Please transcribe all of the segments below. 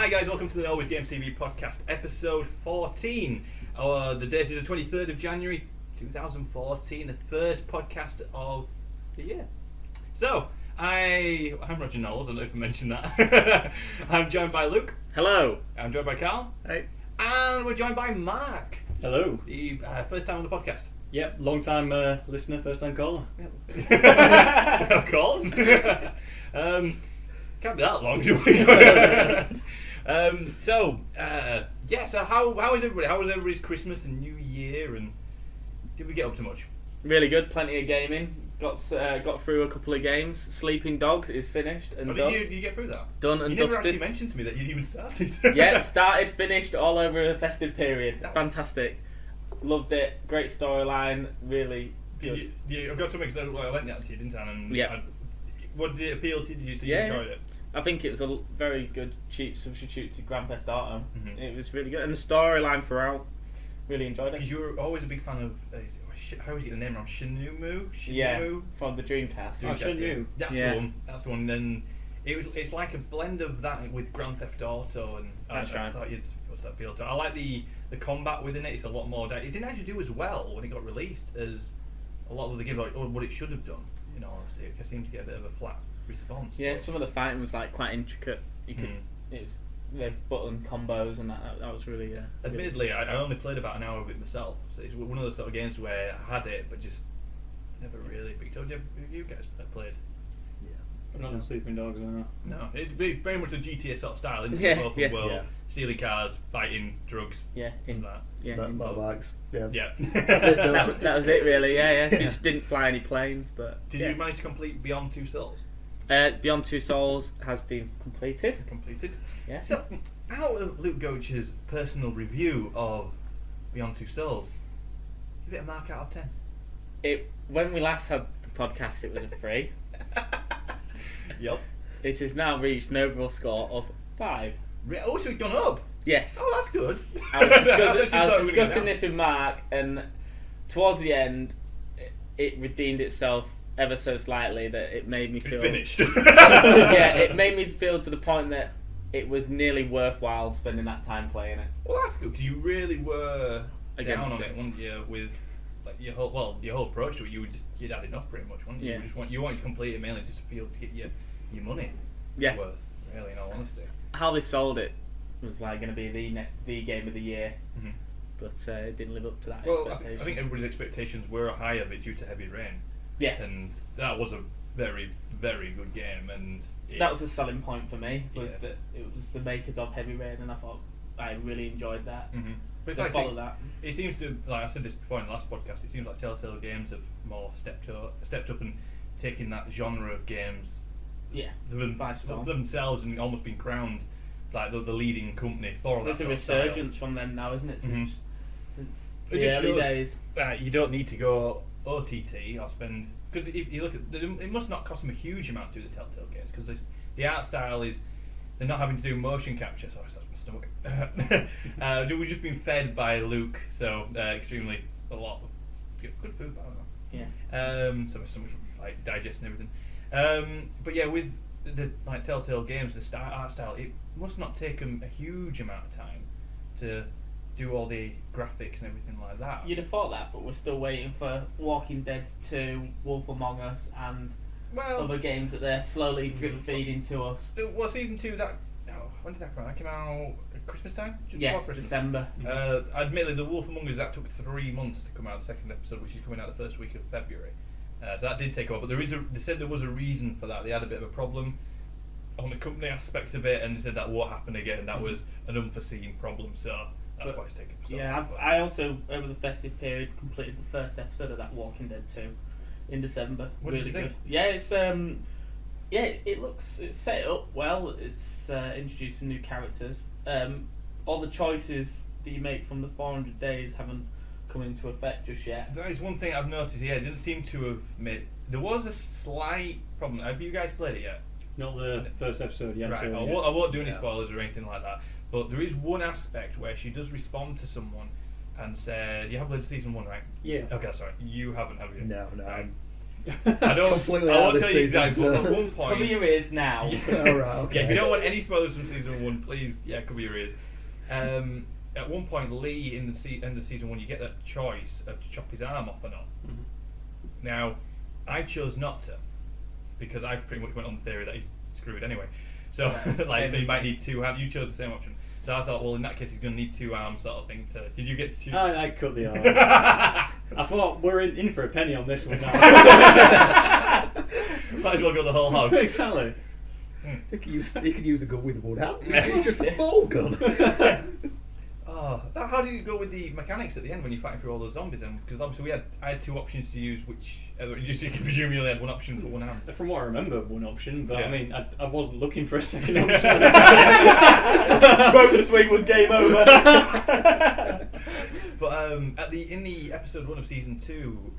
Hi guys, welcome to the AlwayzGamezTV Podcast, episode 14. The date is the 23rd of January 2014, the first podcast of the year. So, I'm Roger Knowles, I don't know if I mentioned that. I'm joined by Luke. Hello. I'm joined by Karl. Hey. And we're joined by Mark. Hello. The first time on the podcast. Yep, long time listener, first time caller. Of course. Can't be that long, should we? So how is everybody? How was everybody's Christmas and New Year? And did we get up to much? Really good. Plenty of gaming. Got through a couple of games. Sleeping Dogs is finished and done. Did you get through that? Done and you dusted. never actually mentioned to me that you'd even started. Yeah, started, finished, all over a festive period. That's fantastic. Loved it. Great storyline. Really good. I've got something because I went out to you, didn't I? And yeah. What did it appeal to? Did you say you enjoyed it? I think it was a very good cheap substitute to Grand Theft Auto. Mm-hmm. It was really good, and the storyline throughout, really enjoyed it. Because you were always a big fan of how would you get the name wrong? Shenmue? Yeah, from the Dreamcast. Shenmue. That's the one. That's the one. And it's like a blend of that with Grand Theft Auto, and that's right. I thought what's that appeal to? I like the combat within it. It's a lot more. It didn't actually do as well when it got released as a lot of the games, or what it should have done. In all honesty, it seemed to get a bit of a flat response. Yeah, some of the fighting was like quite intricate. You could, it was button combos and that was really. Admittedly, I only played about an hour of it myself, so it's one of those sort of games where I had it, but just never really picked up. You guys played? Yeah, I'm not on Sleeping Dogs, I know. No, it's very much a GTA sort of style, isn't it? Yeah, Open world, stealing cars, fighting, drugs. Yeah, in that. Yeah, motorbikes. Yeah. That's it. that was it, really. Yeah. Just didn't fly any planes, but. Did you manage to complete Beyond Two Souls? Beyond Two Souls has been completed. Yeah. So, out of Luke Goach's personal review of Beyond Two Souls, give it a mark out of 10. When we last had the podcast, it was a 3. Yep. It has now reached an overall score of 5. Oh, so it's gone up. Yes. Oh, that's good. I was discussing this with Mark, and towards the end, it redeemed itself ever so slightly that it made me feel finished. Yeah, it made me feel to the point that it was nearly worthwhile spending that time playing it. Well, that's good because you really were Against down on it, weren't you? With like your whole approach to it, you'd had enough pretty much, weren't you? Yeah. You wanted to complete it mainly just to be able to get your money. Yeah. Worth, really, in all honesty. How they sold it was like going to be the game of the year, but it didn't live up to that expectation. I think everybody's expectations were high of it due to heavy rain. Yeah. And that was a very, very good game, and that was a selling point for me. Was Yeah. that it was the makers of Heavy Rain, and I thought I really enjoyed that. Mm-hmm. But So follow that. It seems to, like I said this before in the last podcast, it seems like Telltale Games have more stepped up and taken that genre of games, themselves, and almost been crowned like the leading company for that. There's a resurgence from them now, isn't it? Since the early days. You don't need to go OTT or spend, because if you look at it, must not cost them a huge amount to do the Telltale Games because the art style is. They're not having to do motion capture. Sorry, that's my stomach. We've just been fed by Luke, so extremely a lot of good food. I don't know. Yeah. So my stomach's like digesting everything. But yeah, with the like Telltale Games, the art style, it must not take them a huge amount of time to do all the graphics and everything like that. You'd have thought that, but we're still waiting for Walking Dead 2, Wolf Among Us, and other games that they're slowly drip feeding to us. Well, season 2, when did that come out? That came out at Christmas time? Just yes, before Christmas. December. Admittedly, the Wolf Among Us, that took 3 months to come out, the second episode, which is coming out the first week of February. So that did take a while, but they said there was a reason for that. They had a bit of a problem on the company aspect of it, and they said that won't happen again. That was an unforeseen problem, so that's why it's taken so long. Yeah, I also, over the festive period, completed the first episode of that Walking Dead 2 in December. What really did you good. think? Yeah, it's it's set up well. It's introduced some new characters. All the choices that you make from the 400 days haven't come into effect just yet. That is one thing I've noticed. Yeah, it didn't seem to have made. There was a slight problem. Have you guys played it yet? Not the first episode yet. Right. So, I won't do any spoilers or anything like that. But there is one aspect where she does respond to someone and said, "You have played season 1, right?" Yeah. Okay, sorry, you haven't, have you? No. Right. I don't. Completely I out won't of tell this you exactly. season, But so- at one point, Cover your ears now. All right, okay. Yeah, if you don't want any spoilers from season 1, please, cover your ears. At one point, Lee in the end of season 1, you get that choice of to chop his arm off or not. Mhm. Now, I chose not to because I pretty much went on the theory that he's screwed anyway. So, Yeah, so you might need 2 hands. You chose the same option. So I thought, well, in that case, he's going to need 2 arms, sort of thing. Did you get to choose? I cut the arm. I thought we're in for a penny on this one now. Might as well go the whole hog. Exactly. You can use a gun with one hand. It's just a small gun. Oh, how did you go with the mechanics at the end when you're fighting through all those zombies? Then, because obviously I had 2 options to use, which you can presume you only had 1 option for 1 hand. From what I remember, 1 option, but Yeah. I mean, I wasn't looking for a second option at the time. Rope swing was game over. But in the episode 1 of season 2,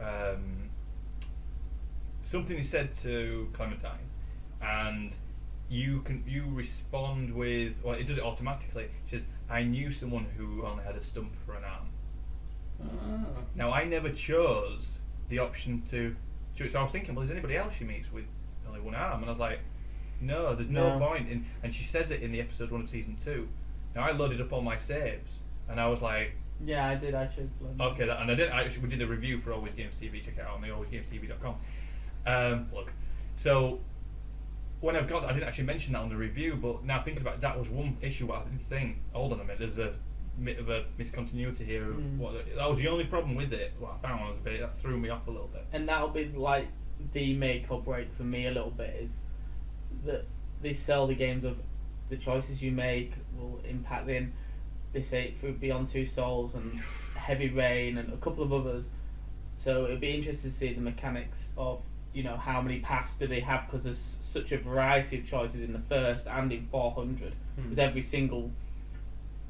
something is said to Clementine, and you respond with, well, it does it automatically. She says, "I knew someone who only had a stump for an arm." Ah. Now, I never chose the option to choose, so I was thinking, well, is anybody else she meets with only 1 arm? And I was like, no, there's no No. point. And she says it in the episode 1 of season 2. Now, I loaded up all my saves, and I was like, Yeah, I did. I chose to learn. okay, and I did. We did a review for AlwayzGamezTV. Check it out on the AlwayzGamezTV.com. Look, so when I didn't actually mention that on the review, but now thinking about it, that was one issue. What I didn't think. Hold on a minute. There's a bit of a miscontinuity here. Of that was the only problem with it. What I found was that threw me off a little bit. And that'll be like the make or break for me a little bit, is that they sell the games of the choices you make will impact them. They say it through Beyond Two Souls and Heavy Rain and a couple of others. So it'd be interesting to see the mechanics of, how many paths do they have, because there's such a variety of choices in the first and in 400. Because every single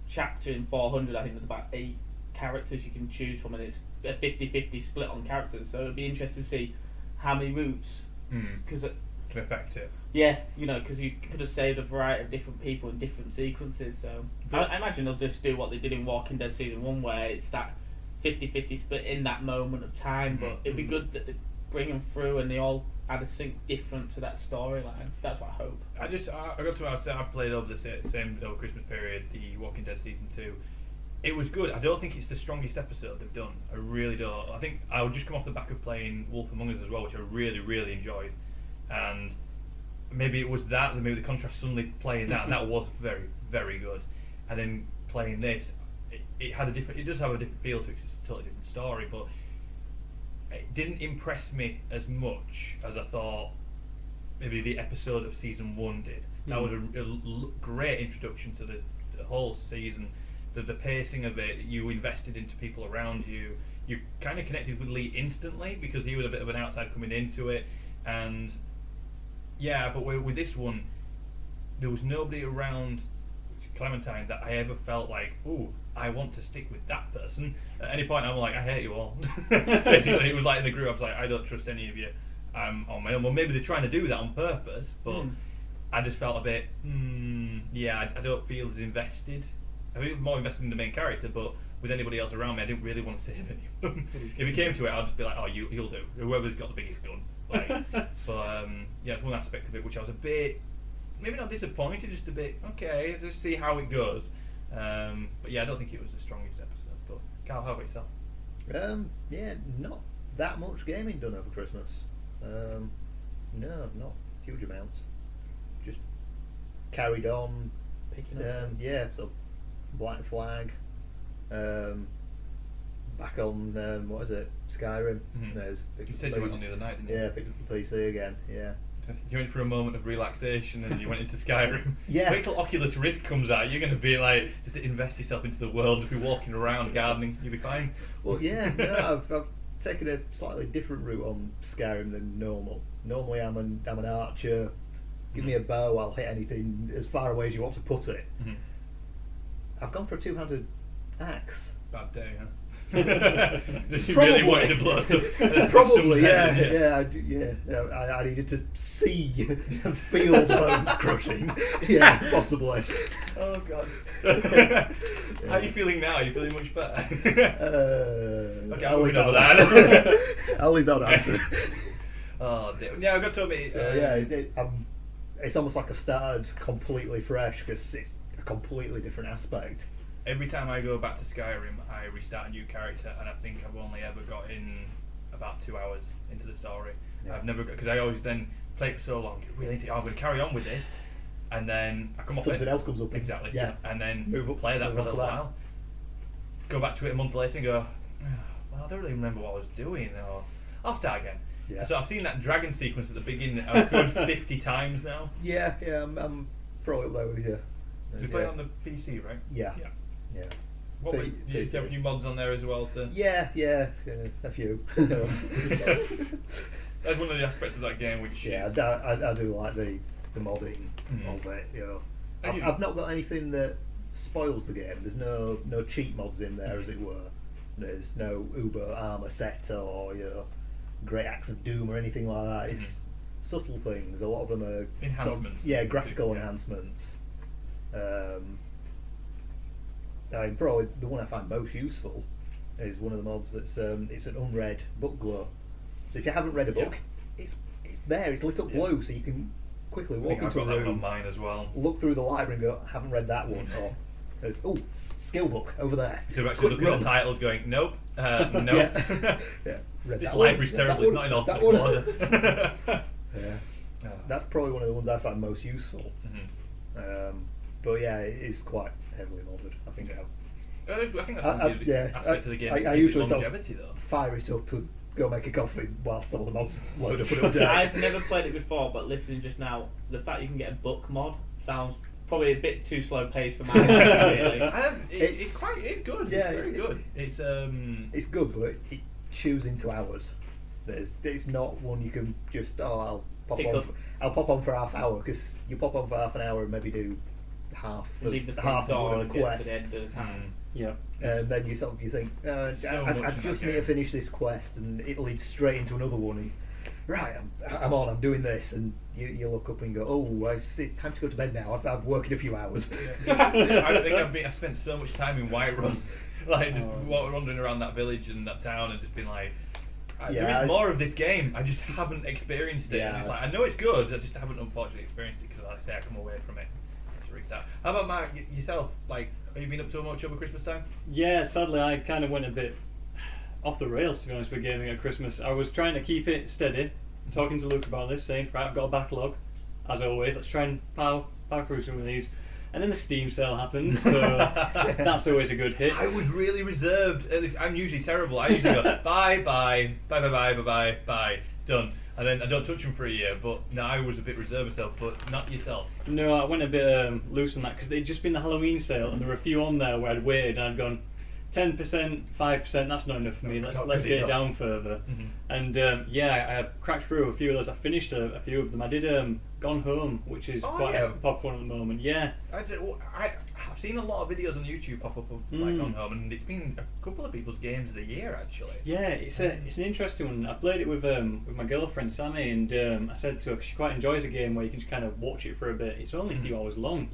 chapter in 400, I think there's about 8 characters you can choose from, and it's a 50-50 split on characters. So it'd be interesting to see how many routes, because Can affect it. yeah, because you could have saved a variety of different people in different sequences. So I imagine they'll just do what they did in Walking Dead season 1, where it's that 50-50 split in that moment of time. But it'd be good that they bring them through and they all add a sync different to that storyline. That's what I hope. I got to say, I played over the same over Christmas period, the Walking Dead season 2. It was good. I don't think it's the strongest episode they've done. I really don't. I think I would just come off the back of playing Wolf Among Us as well, which I really, really enjoyed. And maybe it was that, maybe the contrast suddenly playing that, and that was very, very good. And then playing this, it does have a different feel to it, 'cause it's a totally different story, but it didn't impress me as much as I thought maybe the episode of season 1 did. That was a great introduction to the whole season. The pacing of it, you invested into people around you. You kind of connected with Lee instantly because he was a bit of an outside coming into it, and yeah, but with this one, there was nobody around Clementine that I ever felt like, ooh, I want to stick with that person. At any point, I'm like, I hate you all. Basically, it was like in the group, I was like, I don't trust any of you. I'm on my own. Well, maybe they're trying to do that on purpose, but I just felt a bit, I don't feel as invested. I feel more invested in the main character, but with anybody else around me, I didn't really want to save any of them. If it came to it, I'd just be like, oh, you'll do. Whoever's got the biggest gun. But it's one aspect of it which I was a bit, maybe not disappointed, just a bit, okay, let's see how it goes. But yeah, I don't think it was the strongest episode. But Karl, how about yourself? Not that much gaming done over Christmas. No, not huge amounts. Just carried on. Picking up. So Black Flag. Back on what is it? Skyrim. You said you went on the other night, didn't you? Yeah, picked up the PC again. Yeah. You went for a moment of relaxation and you went into Skyrim. Yeah. Wait till Oculus Rift comes out. You're going to be like, just to invest yourself into the world, just be walking around, gardening. You'll be fine. Well, yeah. No, I've taken a slightly different route on Skyrim than normal. Normally, I'm an archer. Give me a bow, I'll hit anything as far away as you want to put it. I've gone for a two-handed axe. Bad day, huh? You really wanted to blow some. Probably, some I needed to see and feel the bones crushing. Yeah, possibly. Oh God. How are you feeling now? Are you feeling much better? Okay, I'll leave moving on with that. that. I'll leave that answer. Oh, dear. Yeah, I've got to admit. So it's almost like I've started completely fresh because it's a completely different aspect. Every time I go back to Skyrim, I restart a new character, and I think I've only ever got in about 2 hours into the story. Yeah. I've never got, because I always then play it for so long. Really, I'm going to carry on with this, and then I come off Something it. else comes up. Exactly. Yeah. And then Move up, play that move for a on to little that. while. Go back to it a month later and go, well, I don't really remember what I was doing, or I'll start again. Yeah. So I've seen that dragon sequence at the beginning a good 50 times now. Yeah, I'm probably up there with you. You play it on the PC, right? Yeah. Yeah. What were, you have a few mods on there as well to... Yeah, a few. That's one of the aspects of that game which is... I do like the modding of it. I've not got anything that spoils the game. There's no cheat mods in there, as it were. There's no Uber armor set or Great Axe of Doom or anything like that. It's subtle things. A lot of them are enhancements. Graphical enhancements. Probably the one I find most useful is one of the mods that's it's an unread book glow. So if you haven't read a book, it's there. It's lit up blue, so you can quickly walk into a I've got that one room, on mine as well. look through the library, and go, I haven't read that one. Or there's skill book over there. So actually looking at the title, going, nope, nope. Yeah. Read This that library's one, terrible. It's not in that alphabetical one. order. Yeah. That's probably one of the ones I find most useful. But yeah, it is quite heavily modded, I think. I think that's one of the aspect of the game. I usually longevity, though. fire it up and go make a coffee whilst all the mods load up. So I've never played it before, but listening just now, the fact you can get a book mod sounds probably a bit too slow paced for my really. It's good. Yeah, it's very good. It's good, but it chews into hours. It's not one you can just I'll pop on for half hour, because you pop on for half an hour and maybe do half of one of the quests. Yeah. And then you think, I just need to finish this quest, and it leads straight into another one. And, right, I'm doing this, and you look up and go, oh, it's time to go to bed now. I've worked a few hours. I think I've spent so much time in Whiterun, like just wandering around that village and that town, and just been like, there is more of this game. I just haven't experienced it. And it's like, I know it's good. I just haven't unfortunately experienced it, because, like I say, I come away from it. How about Mark, yourself? Like, have you been up to much over Christmas time? Yeah, sadly, I kind of went a bit off the rails, to be honest, with gaming at Christmas. I was trying to keep it steady, talking to Luke about this, saying, right, I've got a backlog, as always, let's try and power through some of these. And then the Steam sale happened, so that's always a good hit. I was really reserved. I'm usually terrible. I usually go, bye, done. And then I don't touch them for a year, but no, I was a bit reserved myself, but not yourself. No, I went a bit loose on that, because they'd just been the Halloween sale, and there were a few on there where I'd waited and I'd gone, 10%, 5%, that's not enough for me, let's get it down further. And I cracked through a few of those. I finished a few of them. I did Gone Home, which is quite a popular one at the moment. Yeah. I've seen a lot of videos on YouTube pop up of like Gone Home, and it's been a couple of people's games of the year, actually. Yeah, it's an interesting one. I played it with my girlfriend Sammy, and I said to her, 'cause she quite enjoys a game where you can just kind of watch it for a bit. It's only a few hours long.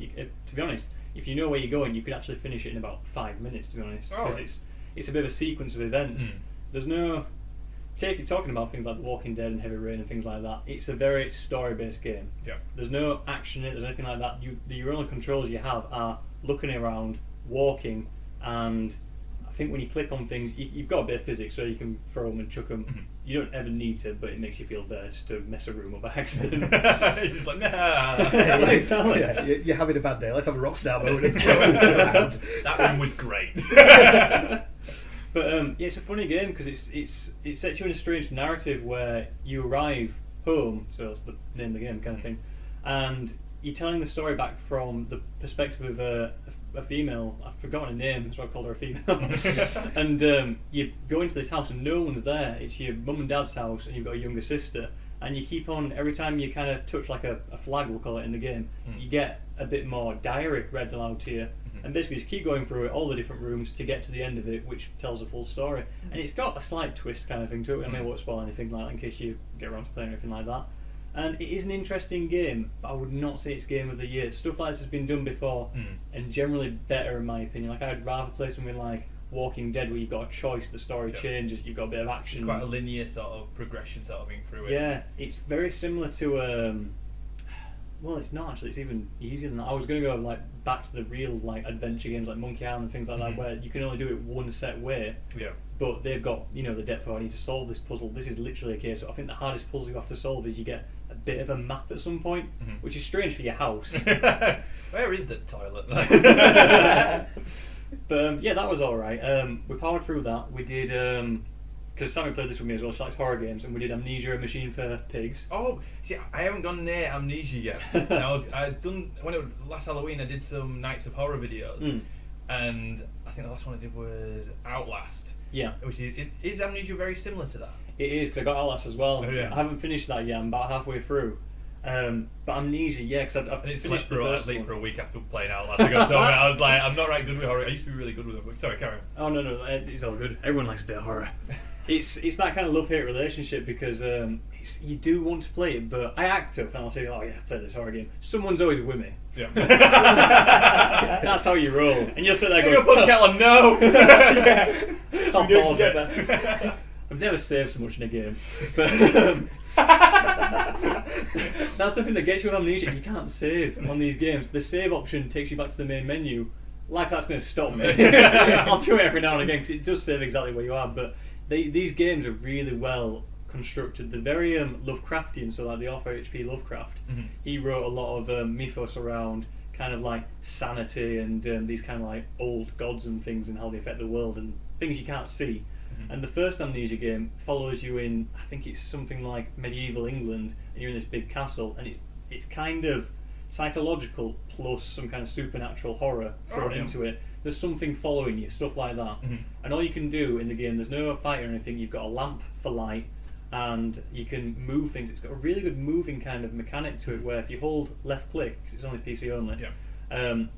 To be honest, if you know where you're going, you could actually finish it in about 5 minutes, to be honest, because it's a bit of a sequence of events. There's no talking about things like The Walking Dead and Heavy Rain and things like that. It's a very story-based game. Yeah. There's no action in it. There's anything like that. Your only controls you have are looking around, walking, and I think when you click on things, you've got a bit of physics, so you can throw them and chuck them. You don't ever need to, but it makes you feel better just to mess a room up by accident. It's just like, nah. Exactly. Yeah, you're having a bad day. Let's have a rockstar moment and throw it around. That one was great. But it's a funny game, because it sets you in a strange narrative where you arrive home, so that's the name of the game kind of thing, and you're telling the story back from the perspective of a female. I've forgotten her name, so I called her a female. And you go into this house and no one's there. It's your mum and dad's house, and you've got a younger sister. And you keep on, every time you kind of touch like a flag, we'll call it in the game, you get a bit more diary read aloud to you. And basically just keep going through all the different rooms to get to the end of it, which tells a full story. And it's got a slight twist kind of thing to it. I mean, I won't spoil anything like that in case you get around to playing or anything like that. And it is an interesting game, but I would not say it's game of the year. Stuff like this has been done before, and generally better in my opinion. Like, I'd rather play something like Walking Dead, where you've got a choice, the story changes, you've got a bit of action. It's quite a linear sort of progression sort of thing through it. Yeah, it's very similar to well, it's not actually. It's even easier than that. I was going to go like back to the real like adventure games like Monkey Island and things like that, where you can only do it one set way. Yeah. But they've got, you know, the depth of I need to solve this puzzle. This is literally a case. I think the hardest puzzle you have to solve is you get a bit of a map at some point, which is strange for your house. Where is the toilet? But yeah, that was all right. We powered through that. We did because Sammy played this with me as well. She likes horror games, and we did Amnesia: A Machine for Pigs. Oh, see, I haven't gone near Amnesia yet. I'd done when it was last Halloween. I did some Nights of Horror videos, and I think the last one I did was Outlast. Yeah, which is Amnesia very similar to that? It is, because I got Outlast as well. Oh, yeah. I haven't finished that yet. I'm about halfway through. But Amnesia, yeah, because I finished the first one. For a week after playing Outlast. I was like, I'm not right good with horror. I used to be really good with them. Sorry, carry on. Oh no, it's all good. Everyone likes a bit of horror. It's that kind of love-hate relationship because you do want to play it, but I act up and I'll say, oh yeah, play this horror game. Someone's always with me. Yeah. That's how you roll, and you'll sit there going, going, Kettle, no. Yeah. I'll pause it. I've never saved so much in a game, but that's the thing that gets you with Amnesia. You can't save on these games. The save option takes you back to the main menu. Like that's going to stop me. I'll do it every now and again because it does save exactly where you are. But these games are really well constructed. They're very Lovecraftian. So like the author H.P. Lovecraft, he wrote a lot of mythos around kind of like sanity and these kind of like old gods and things and how they affect the world and things you can't see. And the first Amnesia game follows you in, I think it's something like medieval England, and you're in this big castle, and it's kind of psychological plus some kind of supernatural horror thrown into it. There's something following you, stuff like that. And all you can do in the game, there's no fight or anything, you've got a lamp for light, and you can move things. It's got a really good moving kind of mechanic to it, where if you hold left click, because it's only PC only,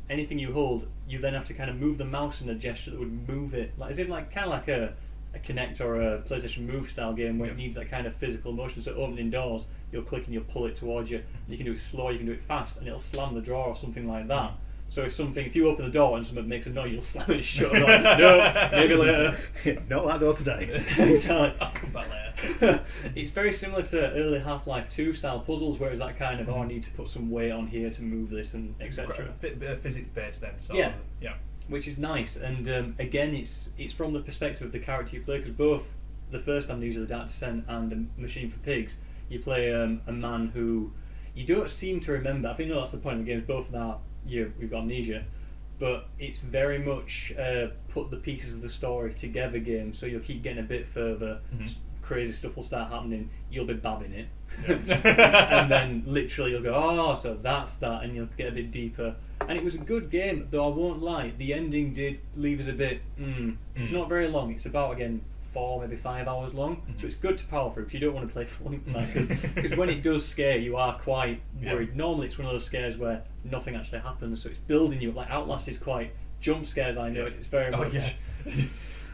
anything you hold, you then have to kind of move the mouse in a gesture that would move it, like as if like kind of like a Kinect or a PlayStation Move style game where it needs that kind of physical motion. So opening doors, you'll click and you'll pull it towards you. You can do it slow, you can do it fast, and it'll slam the door or something like that. So if you open the door and something makes a noise, you'll slam it shut. Like, no, maybe later. Not that door today. Exactly. I'll come back later. It's very similar to early Half-Life 2 style puzzles, where it's that kind of I need to put some weight on here to move this and etc. A bit of physics based then. So yeah. Yeah. Which is nice, and again, it's from the perspective of the character you play, because both the first Amnesia, The Dark Descent, and A Machine for Pigs, you play a man who you don't seem to remember. I think that's the point of the game. Both of that, we've got amnesia, but it's very much put the pieces of the story together game. So you'll keep getting a bit further. Crazy stuff will start happening. You'll be babbing it, and then literally you'll go, oh, so that's that, and you'll get a bit deeper. And it was a good game, though I won't lie, the ending did leave us a bit, It's not very long, it's about, again, 4, maybe 5 hours long, so it's good to power through, because you don't want to play for longer than that, because when it does scare, you are quite worried. Normally it's one of those scares where nothing actually happens, so it's building you, like Outlast is quite jump scares, I noticed, it's very much...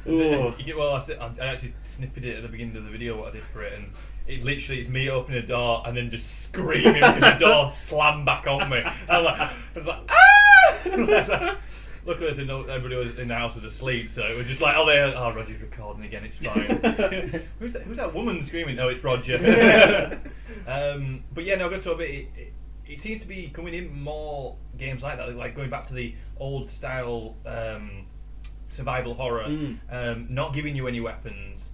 Well, I actually snipped it at the beginning of the video what I did for it, and it's me opening a door and then just screaming because the door slammed back on me. I was like, ah! Luckily, everybody in the house was asleep, so it was just like, oh, Roger's recording again, it's fine. Who's that woman screaming? Oh, it's Roger. But yeah, no, good to a bit. It seems to be coming in more games like that, like going back to the old style survival horror, not giving you any weapons,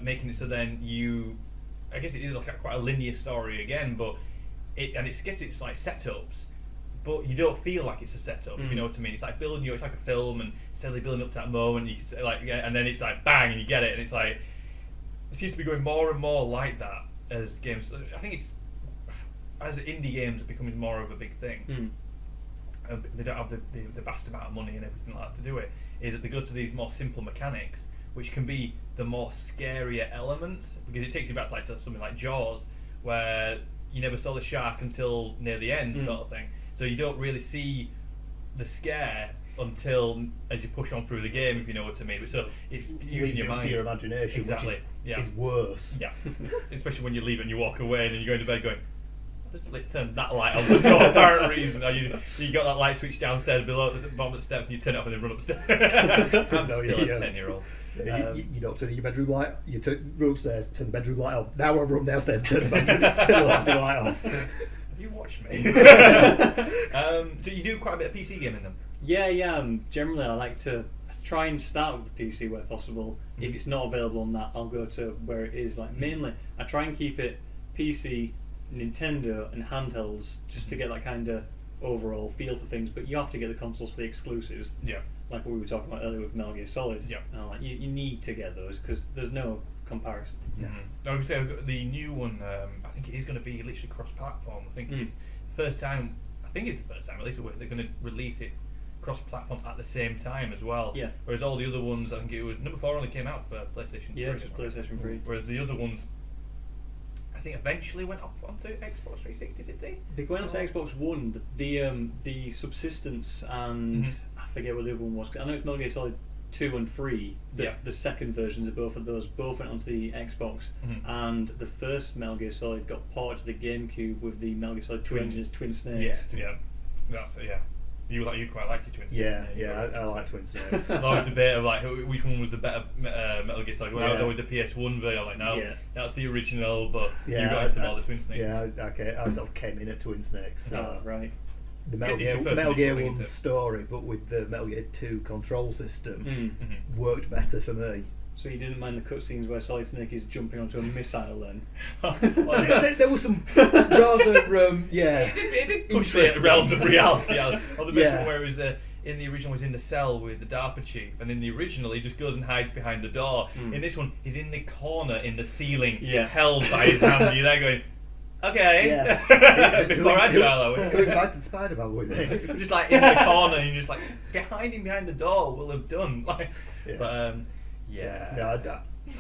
making it so then I guess it is like quite a linear story again, but it's like setups, but you don't feel like it's a setup. You know what I mean? It's like building you. It's like a film, and steadily building up to that moment. And then it's like bang, and you get it, and it's like it seems to be going more and more like that as games. I think it's as indie games are becoming more of a big thing. They don't have the vast amount of money and everything like that to do it. Is that they go to these more simple mechanics, which can be the more scarier elements, because it takes you back to something like Jaws, where you never saw the shark until near the end, sort of thing. So you don't really see the scare until as you push on through the game, if you know what I mean. So it's using your mind, your imagination, exactly, which is worse. Yeah, especially when you leave and you walk away and then you go into bed going, just turn that light on for no apparent reason. Or you got that light switch downstairs below at the bottom of the steps, and you turn it off and then run upstairs. I'm still a 10-year-old. You don't turn your bedroom light. You run upstairs, turn the bedroom light on. Now I run downstairs and turn the bedroom the light off. You watch me. So you do quite a bit of PC gaming then? Yeah. Generally, I like to try and start with the PC where possible. If it's not available on that, I'll go to where it is. Like mainly, I try and keep it PC, Nintendo, and handhelds, just to get that kind of overall feel for things. But you have to get the consoles for the exclusives. Yeah. Like what we were talking about earlier with Metal Gear Solid. Yeah. Like you need to get those because there's no comparison. I would say the new one. I think it is going to be literally cross-platform. I think it's the first time. At least they're going to release it cross-platform at the same time as well. Yeah. Whereas all the other ones, I think it was number 4 only came out for PlayStation 3. Yeah, just PlayStation 3. Whereas the other ones, I think eventually went up onto Xbox 360, did they? They went on to Xbox One. The Subsistence and I forget what the other one was. 'Cause I know it's Metal Gear Solid 2 and 3. The second versions of both went onto the Xbox, and the first Metal Gear Solid got ported to the GameCube with the Metal Gear Solid 2 engines, Twin Snakes. Yeah. That's it. Yeah. You quite like your Twin Snakes. I like Twin Snakes. There's always debate of like which one was the better Metal Gear Solid. I was always the PS1 version. I was like, no, that's the original. But you got into more the Twin Snakes. Yeah, okay. I sort of came in at Twin Snakes. Right. The Metal Gear 1 story, but with the Metal Gear 2 control system, worked better for me. So you didn't mind the cutscenes where Solid Snake is jumping onto a missile then? There was some rather, It did push the realms of reality. Or the best one where it was in the original was in the cell with the DARPA chief, and in the original he just goes and hides behind the door. In this one, he's in the corner in the ceiling, held by his hand. You're there going, okay. A bit more agile. Who invited Spider-Man with him? Just like in the corner, and just like hiding behind the door will have done.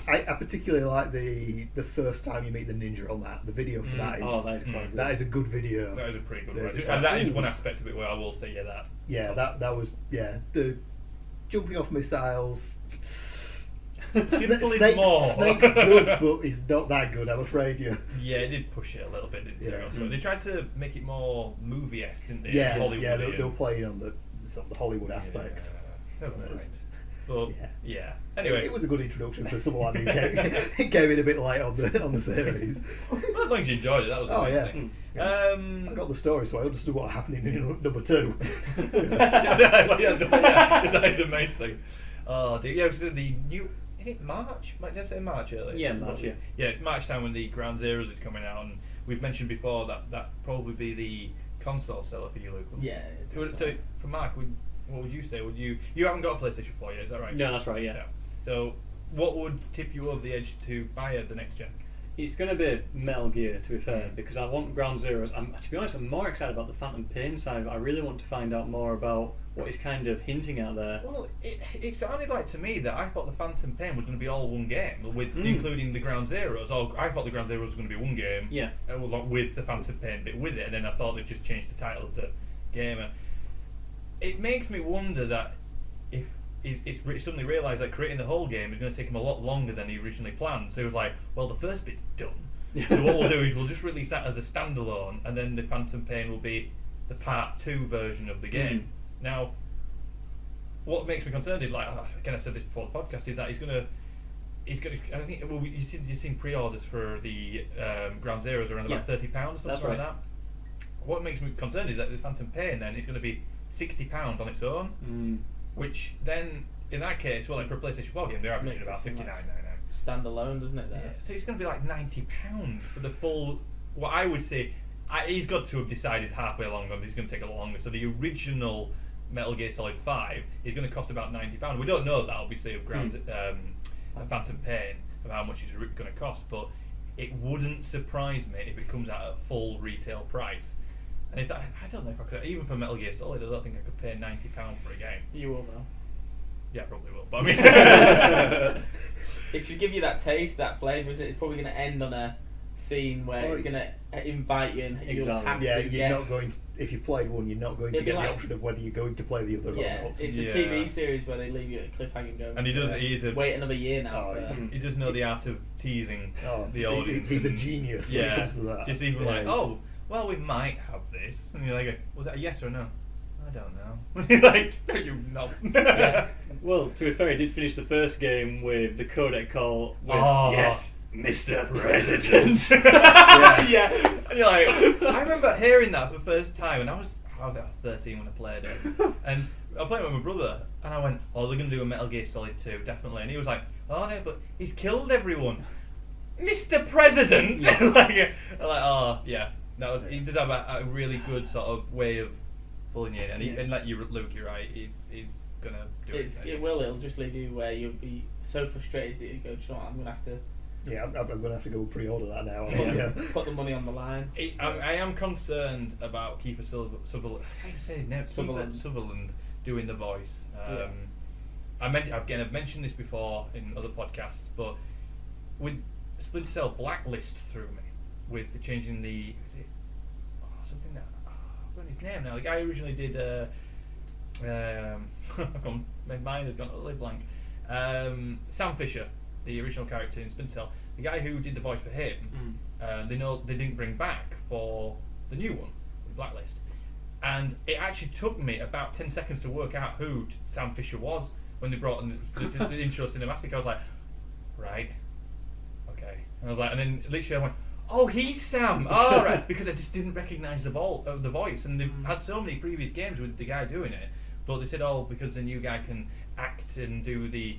I particularly like the first time you meet the ninja on that. The video for that is that is quite good. That is a good video. That is a pretty good one. And that is one aspect of it where I will say that. Yeah, that was the jumping off missiles. Snake's good, but he's not that good, I'm afraid. Yeah, it did push it a little bit, didn't it? So they tried to make it more movie-esque, didn't they? Yeah, they were playing on the Hollywood aspect. But anyway, it was a good introduction for someone who came in a bit late on the series. Well, as long as you enjoyed it, that was the main thing. I got the story, so I understood what happened in number 2. That's the main thing. Oh, so the new. I think March. Did I say March earlier? Yeah, March. Yeah, it's March time when the Ground Zeroes is coming out, and we've mentioned before that probably be the console seller for you, Luke. Yeah. So for Mark, what would you say? You haven't got a PlayStation 4 yet, is that right? No, that's right. Yeah. So what would tip you over the edge to buy the next gen? It's going to be Metal Gear, to be fair, because I want Ground Zeroes. To be honest, I'm more excited about the Phantom Pain side of it. I really want to find out more about what he's kind of hinting at there. Well, it sounded like to me that I thought the Phantom Pain was going to be all one game, with including the Ground Zeroes. I thought the Ground Zeroes was going to be one game, with the Phantom Pain bit with it, and then I thought they'd just changed the title of the game. It makes me wonder that if he's suddenly realised that creating the whole game is going to take him a lot longer than he originally planned. So he was like, well, the first bit's done. So what we'll do is we'll just release that as a standalone, and then the Phantom Pain will be the part 2 version of the game. Now, what makes me concerned is, like, again, I said this before the podcast, is that he's gonna. I think. Well, you've seen pre-orders for the Ground Zeroes around about £30 or something like that. What makes me concerned is that the Phantom Pain then is going to be £60 on its own, which then in that case, well, like for a PlayStation 4 game, they're averaging about $59.99. Standalone, doesn't it? Yeah. So it's going to be like £90 for the full. What I would say, he's got to have decided halfway along that he's going to take a lot longer. So the original Metal Gear Solid 5 is going to cost about £90. We don't know that obviously of Phantom Pain of how much it's going to cost, but it wouldn't surprise me if it comes out at full retail price. And if I don't know if I could, even for Metal Gear Solid, I don't think I could pay £90 for a game. You will though. Yeah, I probably will. But I mean, it should give you that taste, that flavour. Isn't it? It's probably going to end on a scene where it's going to invite you, and you'll have to you're not going to. If you've played one, you're not going to get the option of whether you're going to play the other or not. It's a TV series where they leave you at a cliffhanger going. And he wait another year now. He does know the art of teasing the audience. He's a genius when it comes to that. Just even well, we might have this. And you're like, was that a yes or a no? I don't know. You're like, no, you know. Yeah. Well, to be fair, he did finish the first game with the codec call with, yes, Mr. President. Yeah. And you're like, I remember hearing that for the first time, and I was 13 when I played it. And I played it with my brother, and I went, oh, they're going to do a Metal Gear Solid 2, definitely. And he was like, oh no, but he's killed everyone. Mr. President! like, oh, yeah. He does have a really good sort of way of pulling you in. And like Luke, you're right, he's going to do it. It'll just leave you where you'll be so frustrated that you go, do you know what, I'm going to have to... Yeah, I'm going to have to go pre-order that now. Yeah. Put the money on the line. I am concerned about Kiefer Sutherland. I can't say his name. Sutherland doing the voice. I've mentioned this before in other podcasts, but with Splinter Cell Blacklist threw me with changing the something that I've forgotten his name now. The guy who originally did my mind has gone utterly blank. Sam Fisher, the original character in Splinter Cell, the guy who did the voice for him, they didn't bring back for the new one, Blacklist. And it actually took me about 10 seconds to work out who Sam Fisher was when they brought in the intro cinematic. I was like, right, okay. And I was like, and then literally I went, oh, he's Sam. Oh, right, because I just didn't recognise the voice. And they've had so many previous games with the guy doing it, but they said, oh, because the new guy can act and do the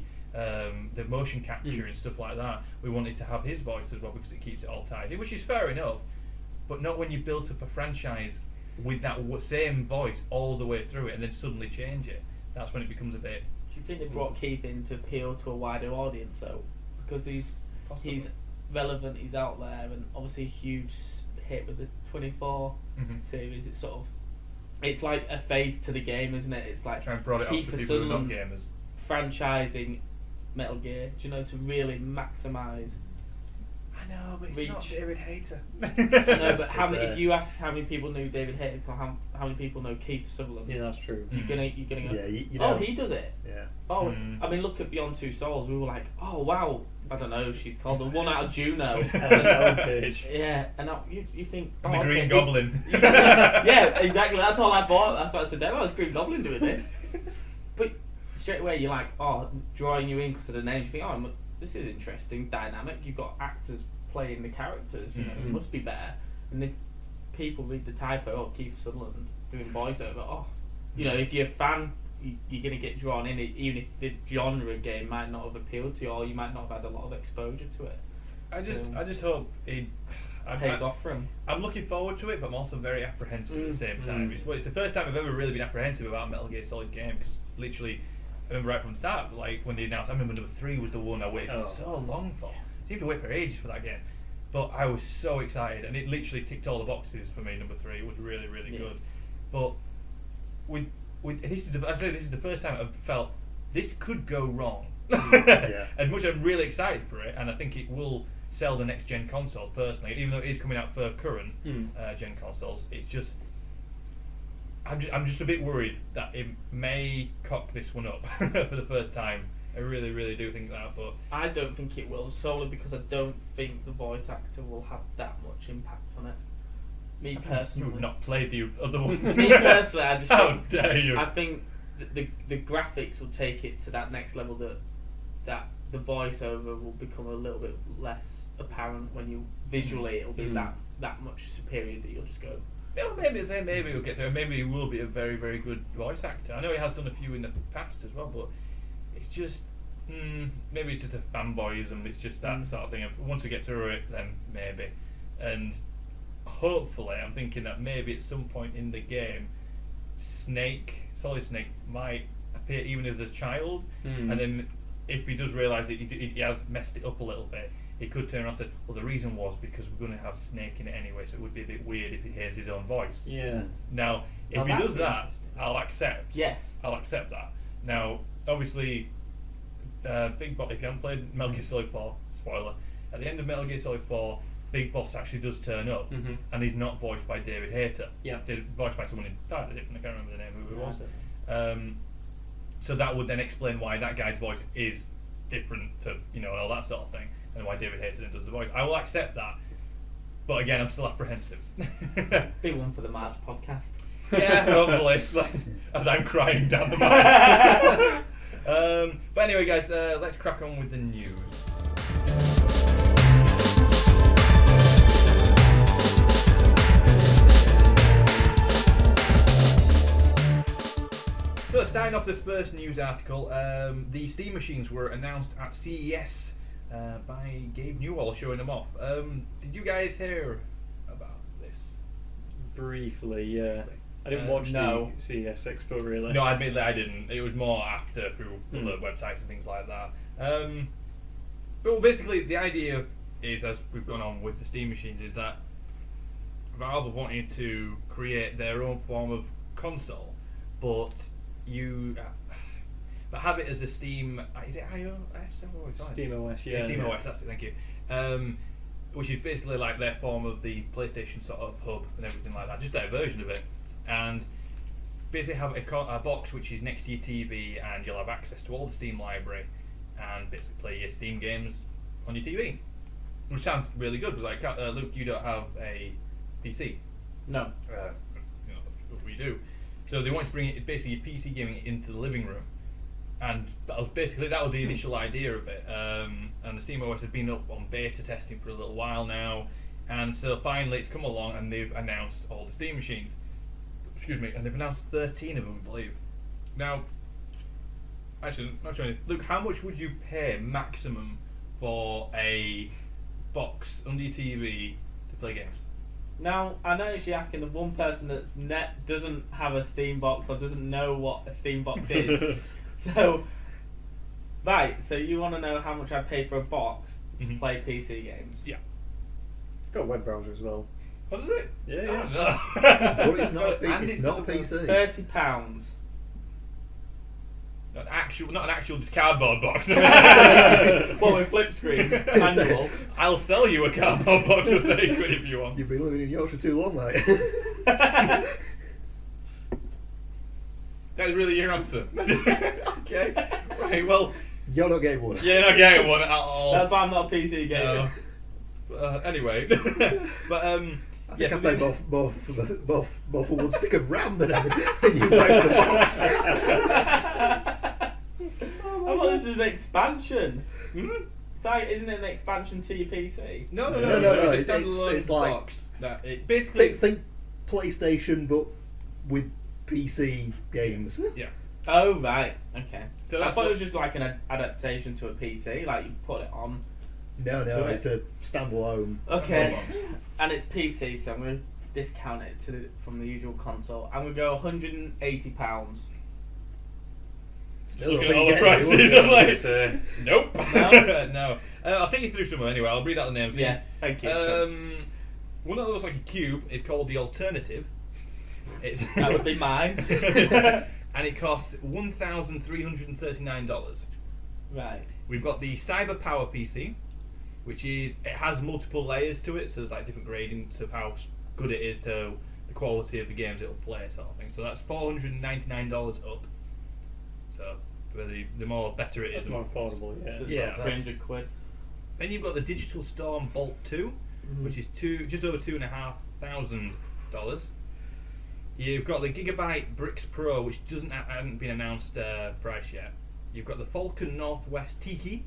motion capture and stuff like that, we wanted to have his voice as well because it keeps it all tidy, which is fair enough, but not when you built up a franchise with that same voice all the way through it and then suddenly change it. That's when it becomes a bit... Do you think they brought Keith in to appeal to a wider audience though? Because he's relevant, he's out there, and obviously a huge hit with the 24 series. It's like a face to the game, isn't it? It's like trying to brought it up to people who are not gamers. Franchising Metal Gear, do you know, to really maximise. I know, but it's reach. not David Hayter. No, but if you ask how many people knew David Hayter, or how many people know Keith Sutherland? Yeah, that's true. You're gonna go. Yeah, you oh, know. he does it. Yeah. Oh, I mean, look at Beyond Two Souls. We were like, oh wow, I don't know. She's called the one out of Juno. Yeah, and now you think And the Green Goblin. Yeah, exactly. That's all I bought. That's what I said. There was Green Goblin doing this. But straight away you're like, oh, drawing you in because of the names. You think, oh, this is interesting, dynamic. You've got actors playing the characters. You know, it must be better. And if people read the typo, oh, Keith Sutherland doing voiceover, oh, you know, if you're a fan, you're going to get drawn in, even if the genre game might not have appealed to you, or you might not have had a lot of exposure to it. I just hope it pays off for him. I'm looking forward to it, but I'm also very apprehensive at the same time. It's the first time I've ever really been apprehensive about a Metal Gear Solid game, because literally, I remember right from the start, like when they announced, I remember number 3 was the one I waited so long for. I seemed to wait for ages for that game, but I was so excited, and it literally ticked all the boxes for me. Number 3 it was really, really good, but this is the first time I've felt this could go wrong. And much I'm really excited for it, and I think it will sell the next gen consoles personally, even though it is coming out for current gen consoles. It's just I'm just a bit worried that it may cock this one up for the first time. I really, really do think that, but I don't think it will, solely because I don't think the voice actor will have that much impact on it. Me personally, you've not played the other one. Me personally, I just how dare you? I think the graphics will take it to that next level. That the voiceover will become a little bit less apparent when you visually. It'll be that much superior that you'll just go. Well, maybe he'll get there. Maybe he will be a very, very good voice actor. I know he has done a few in the past as well, but it's just maybe it's just a fanboyism. It's just that sort of thing. Once we get through it, then maybe. And hopefully, I'm thinking that maybe at some point in the game, Solid Snake might appear even as a child, and then if he does realise that he has messed it up a little bit, he could turn around and say, well, the reason was because we're going to have Snake in it anyway, so it would be a bit weird if he hears his own voice. Yeah. Now, if he does that, I'll accept. Yes. I'll accept that. Now, obviously, Big Boss, if you haven't played Metal Gear Solid 4, spoiler, at the end of Metal Gear Solid 4, Big Boss actually does turn up, and he's not voiced by David Hayter. Yeah. Voiced by someone entirely different. I can't remember the name of who it was. So that would then explain why that guy's voice is different to, and all that sort of thing, and why David Hayter then does the voice. I will accept that. But again, I'm still apprehensive. Big one for the March podcast. Yeah, hopefully. As I'm crying down the mic. But anyway, guys, let's crack on with the news. So, starting off the first news article, the Steam machines were announced at CES by Gabe Newell showing them off. Did you guys hear about this? Briefly, yeah. I didn't watch no. the CES Expo really. No, admittedly I didn't. It was more after through other websites and things like that. But basically, the idea is, as we've gone on with the Steam machines, is that Valve wanted to create their own form of console, but have it as the Steam. Is it iOS? Steam OS, yeah. Steam OS. That's it. Thank you. Which is basically like their form of the PlayStation sort of hub and everything like that. Just their version of it. And basically have a box which is next to your TV, and you'll have access to all the Steam library, and basically play your Steam games on your TV, which sounds really good. Like Luke, you don't have a PC. No. We do. So they want to bring it basically your PC gaming into the living room, and that was the initial idea of it. And the SteamOS has been up on beta testing for a little while now, and so finally it's come along and they've announced all the Steam machines. Excuse me, and they've announced 13 of them, I believe. Now, actually, not sure. Luke, how much would you pay maximum for a box under your TV to play games? Now, I know she's asking the one person that's doesn't have a Steam box or doesn't know what a Steam box is. So you want to know how much I pay for a box to play PC games? Yeah. It's got a web browser as well. What is it? Yeah, Oh, yeah. no. But it's not a PC. £30. Not an actual just cardboard box. Well, with flip screens, manual. I'll sell you a cardboard box for 30 quid if you want. You've been living in Yorkshire too long, mate. That's really your answer. Okay. Right, well. You're not getting one. You're not getting one at all. That's why I'm not a PC gamer. Anyway. But, I think I pay more for one stick of RAM than you pay for the box. I thought this was an expansion. Hmm? Isn't it an expansion to your PC? No. It's a standalone it's like box. That it basically. Think PlayStation, but with PC games. Yeah. Oh, right. Okay. So I thought it was just like an adaptation to a PC, like you put it on. No, So it's a standalone. Okay. And it's PC, so I'm going to discount it from the usual console. I'm going to go £180. Still Looking at don't all think the you get prices, it, I'm like, It's, nope. No? No. I'll take you through some anyway. I'll read out the names. Yeah, thank you. One that looks like a cube is called the Alternative. It's That would be mine. And it costs $1,339. Right. We've got the Cyber Power PC, which has multiple layers to it, so there's like different gradients of how good it is to the quality of the games it'll play, sort of thing. So that's $499 up. So the more better it is, It's the more affordable, yeah. So Yeah, about 300 quid. Then you've got the Digital Storm Bolt 2, which is just over $2,500. You've got the Gigabyte Bricks Pro, which hasn't been announced price yet. You've got the Falcon Northwest Tiki.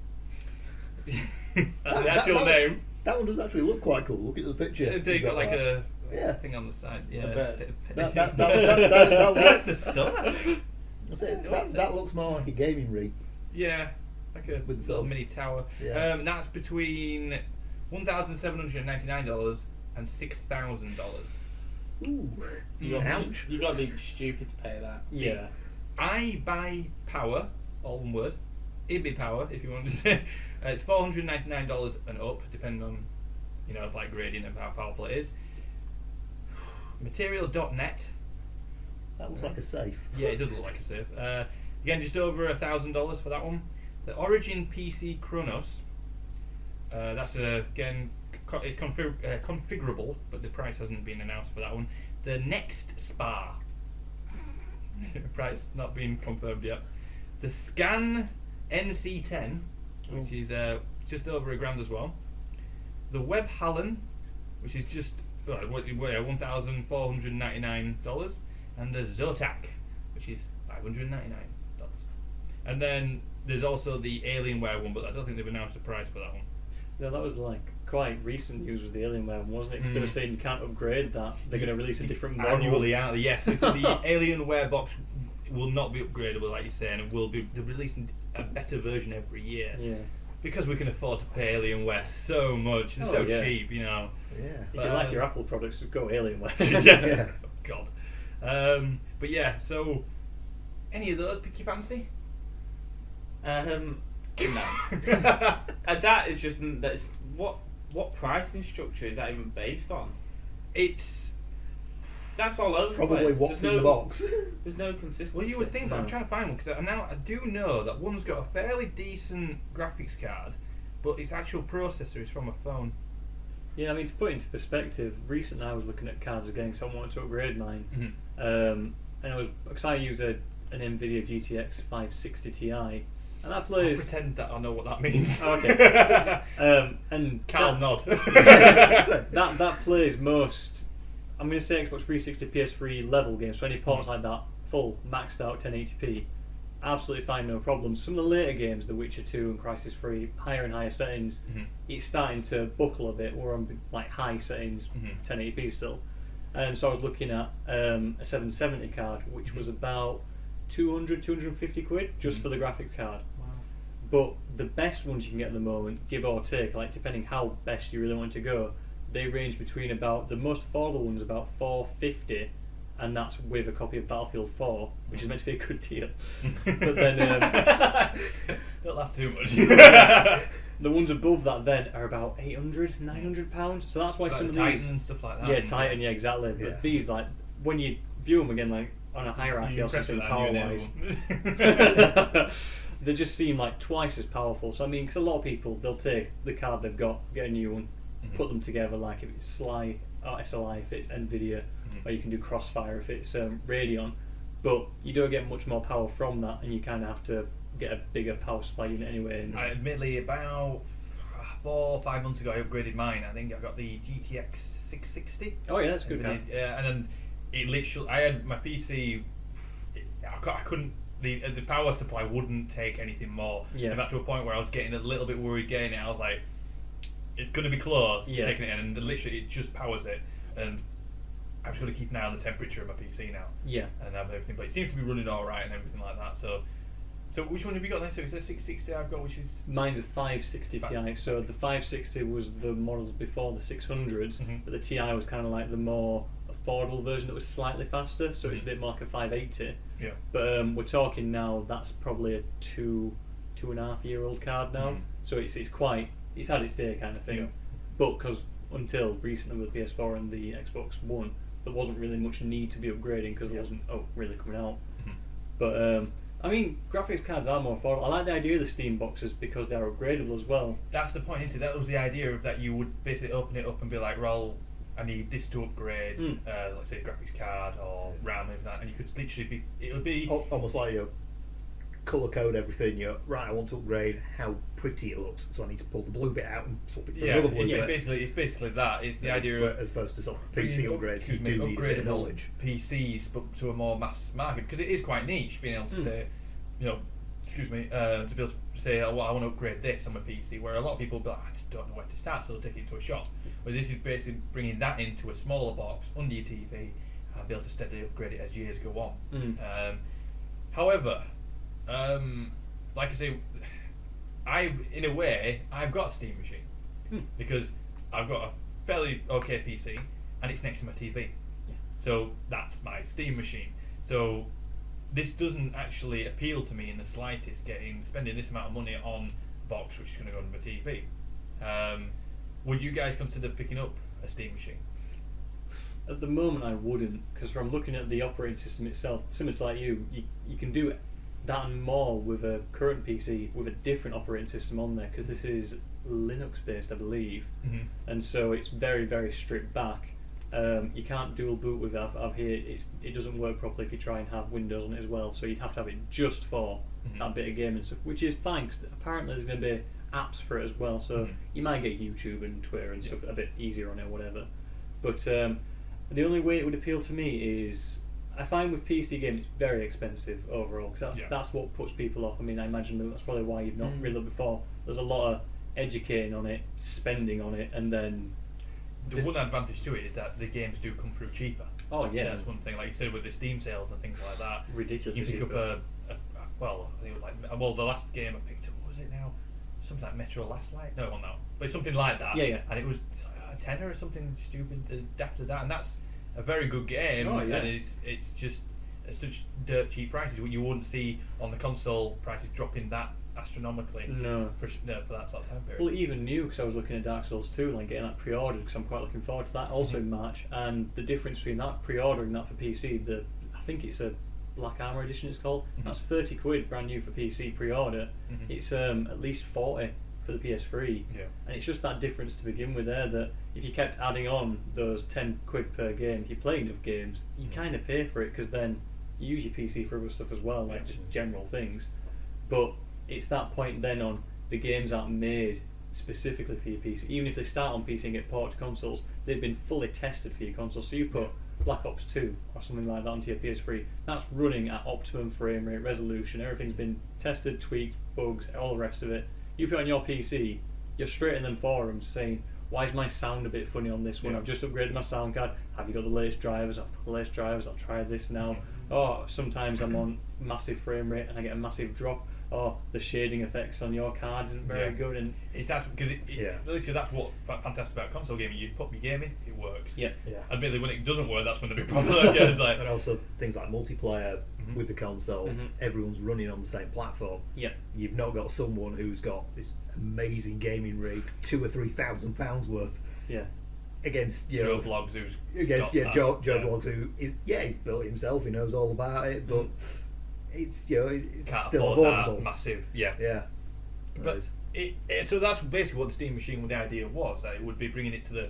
That's the actual name. That one does actually look quite cool. Look at the picture. They've got like a Yeah. thing on the side. Yeah. A bird. That That's looks, the sun. that's it. That looks more like a gaming rig. Yeah, like a With little the- mini tower. Yeah. That's between $1,799 and $6,000. Ooh. Ouch. You got to be stupid to pay that. Yeah. I buy power, all one word. IBI power, if you want to say. It's $499 and up, depending on, like gradient of how powerful it is. Material.net. That looks like a safe. Yeah, it does look like a safe. Again, just over $1,000 for that one. The Origin PC Chronos. That's again, it's configurable, but the price hasn't been announced for that one. The Next Spa. Price not being confirmed yet. The Scan NC10, which is just over $1,000 as well. The Web Hallen which is just $1,499, and the Zotac, which is $599. And then there's also the Alienware one, but I don't think they've announced the price for that one. No, that was like quite recent news was the Alienware one, wasn't it? Because they were saying you can't upgrade that. They're going to release a different model. Annually, aren't they? Yes. So the Alienware box will not be upgradable, like you say, and they're releasing a better version every year. Yeah. Because we can afford to pay Alienware so much. They're so cheap, you know. Yeah. If you like your Apple products, just go Alienware. Yeah. Oh, God. But yeah, so any of those pick your fancy? No. That is just what pricing structure is that even based on? That's all over Probably the place. what's in the box. There's no consistency. Well, you would think, but I'm No. trying to find one because I do know that one's got a fairly decent graphics card, but its actual processor is from a phone. Yeah, I mean, to put into perspective, recently I was looking at cards again because I wanted to upgrade mine. Mm-hmm. And because I use an NVIDIA GTX 560 Ti, and that I'll plays. pretend that I know what that means. Okay. And Karl that, nod. that plays most. I'm going to say Xbox 360 PS3 level games, so any ports like that, full, maxed out 1080p, absolutely fine, no problems. Some of the later games, The Witcher 2 and Crysis 3, higher and higher settings, it's starting to buckle a bit. We're on like high settings, 1080p still. And so I was looking at a 770 card, which was about 250 quid just for the graphics card. Wow. But the best ones you can get at the moment, give or take, like depending how best you really want to go, they range between about the most affordable ones about $450, and that's with a copy of Battlefield 4, which is meant to be a good deal. But then don't laugh too much. the ones above that then are about £800-900. So that's why like some of Titan these, and stuff like that. yeah, Titan, yeah, exactly. Yeah. But these, like when you view them again, like on a hierarchy You're or impressed something with that, power wise, you they just seem like twice as powerful. So I mean, because a lot of people, they'll take the card they've got, get a new one, put them together, like if it's Sly or SLI if it's Nvidia, or you can do Crossfire if it's Radeon, but you don't get much more power from that, and you kind of have to get a bigger power supply unit anyway. And admittedly, about 4 or 5 months ago, I upgraded mine. I think I got the GTX 660. oh yeah, that's good. Yeah, and then it literally, I had my PC. I couldn't. The power supply wouldn't take anything more. Yeah. I got to a point where I was getting a little bit worried getting it. I was like, it's going to be close to taking it in, and literally it just powers it. And I've just got to keep an eye on the temperature of my PC now. Yeah. And have everything, but it seems to be running all right and everything like that. So which one have you got then? So it's a 660 I've got, which is Mine's a 560 Ti. So the 560 was the models before the 600s, but the Ti was kind of like the more affordable version that was slightly faster. So it's a bit more like a 580. yeah. But we're talking now. That's probably a 2.5-year-old card now. So it's had its day kind of thing. Yeah. But because until recently with the PS4 and the Xbox One, there wasn't really much need to be upgrading because there wasn't really coming out. But I mean, graphics cards are more affordable. I like the idea of the Steam boxes because they are upgradable as well. That's the point, isn't it? That was the idea of that you would basically open it up and be like, "Roll, I need this to upgrade." Let's say a graphics card or RAM and that, and you could literally be. It would be Almost like you colour code everything. You're right. I want to upgrade how pretty it looks, so I need to pull the blue bit out and swap it for another blue bit. It's basically that. It's the idea of as opposed to sort of PC upgrades. You do need a bit of upgradable knowledge. PCs, but to a more mass market, because it is quite niche being able to say, to be able to say, "Oh, well, I want to upgrade this on my PC," where a lot of people will be like, "I just don't know where to start," so they'll take it into a shop. But this is basically bringing that into a smaller box under your TV and be able to steadily upgrade it as years go on. However, like I say, in a way, I've got a Steam machine because I've got a fairly okay PC and it's next to my TV. Yeah. So that's my Steam machine. So this doesn't actually appeal to me in the slightest, spending this amount of money on a box which is going to go on my TV. Would you guys consider picking up a Steam machine? At the moment, I wouldn't, because from looking at the operating system itself, similar to like you can do that and more with a current PC with a different operating system on there, because this is Linux based, I believe, and so it's very, very stripped back. You can't dual boot with it. I've heard it doesn't work properly if you try and have Windows on it as well, so you'd have to have it just for that bit of gaming stuff, which is fine because apparently there's going to be apps for it as well. So you might get YouTube and Twitter and stuff a bit easier on it or whatever. But the only way it would appeal to me is, I find with PC games it's very expensive overall, because that's what puts people off. I mean, I imagine that's probably why you've not read it before. There's a lot of educating on it, spending on it, and then the one advantage to it is that the games do come through cheaper. Oh yeah, that's one thing. Like you said with the Steam sales and things like that, ridiculous. You pick up I think it was like the last game I picked up, what was it now? Something like Metro Last Light? No, well, no, but something like that. Yeah. And it was a tenner or something stupid as daft as that, and that's a very good game. Oh, yeah. And it's just at such dirt cheap prices. What you wouldn't see on the console prices dropping that astronomically. No. For that sort of time period. Well, even new, because I was looking at Dark Souls 2, like getting that pre-ordered, because I'm quite looking forward to that. Also in March, and the difference between that pre-ordering that for PC, I think it's a Black Armour edition it's called. That's £30 brand new for PC pre-order. It's at least 40 for the PS3. Yeah. And it's just that difference to begin with there, that if you kept adding on those £10 per game, if you play enough games, you kind of pay for it, because then you use your PC for other stuff as well, like just general things. But it's that point then on, the games aren't made specifically for your PC. Even if they start on PC and get ported to consoles, they've been fully tested for your console. So you put Black Ops 2 or something like that onto your PS3, that's running at optimum frame rate, resolution, everything's been tested, tweaked, bugs, all the rest of it. You put it on your PC, you're straight in them forums saying, why is my sound a bit funny on this one? I've just upgraded my sound card. Have you got the latest drivers? I've got the latest drivers. I'll try this now. Oh, sometimes I'm on massive frame rate and I get a massive drop. Oh, the shading effects on your card isn't very good, and it's that's because literally that's what fantastic about console gaming. You put your game in, it works. Yeah. Admittedly, when it doesn't work, that's when the big problem is. Like, and also things like multiplayer with the console. Everyone's running on the same platform. Yeah. You've not got someone who's got this amazing gaming rig, £2,000 or £3,000 worth. Yeah. Against Joe Blogs, who's Joe Blogs, who is he's built it himself. He knows all about it, but. It's it's can't still afford affordable. That massive, But so that's basically what the Steam Machine, the idea was, that it would be bringing it to the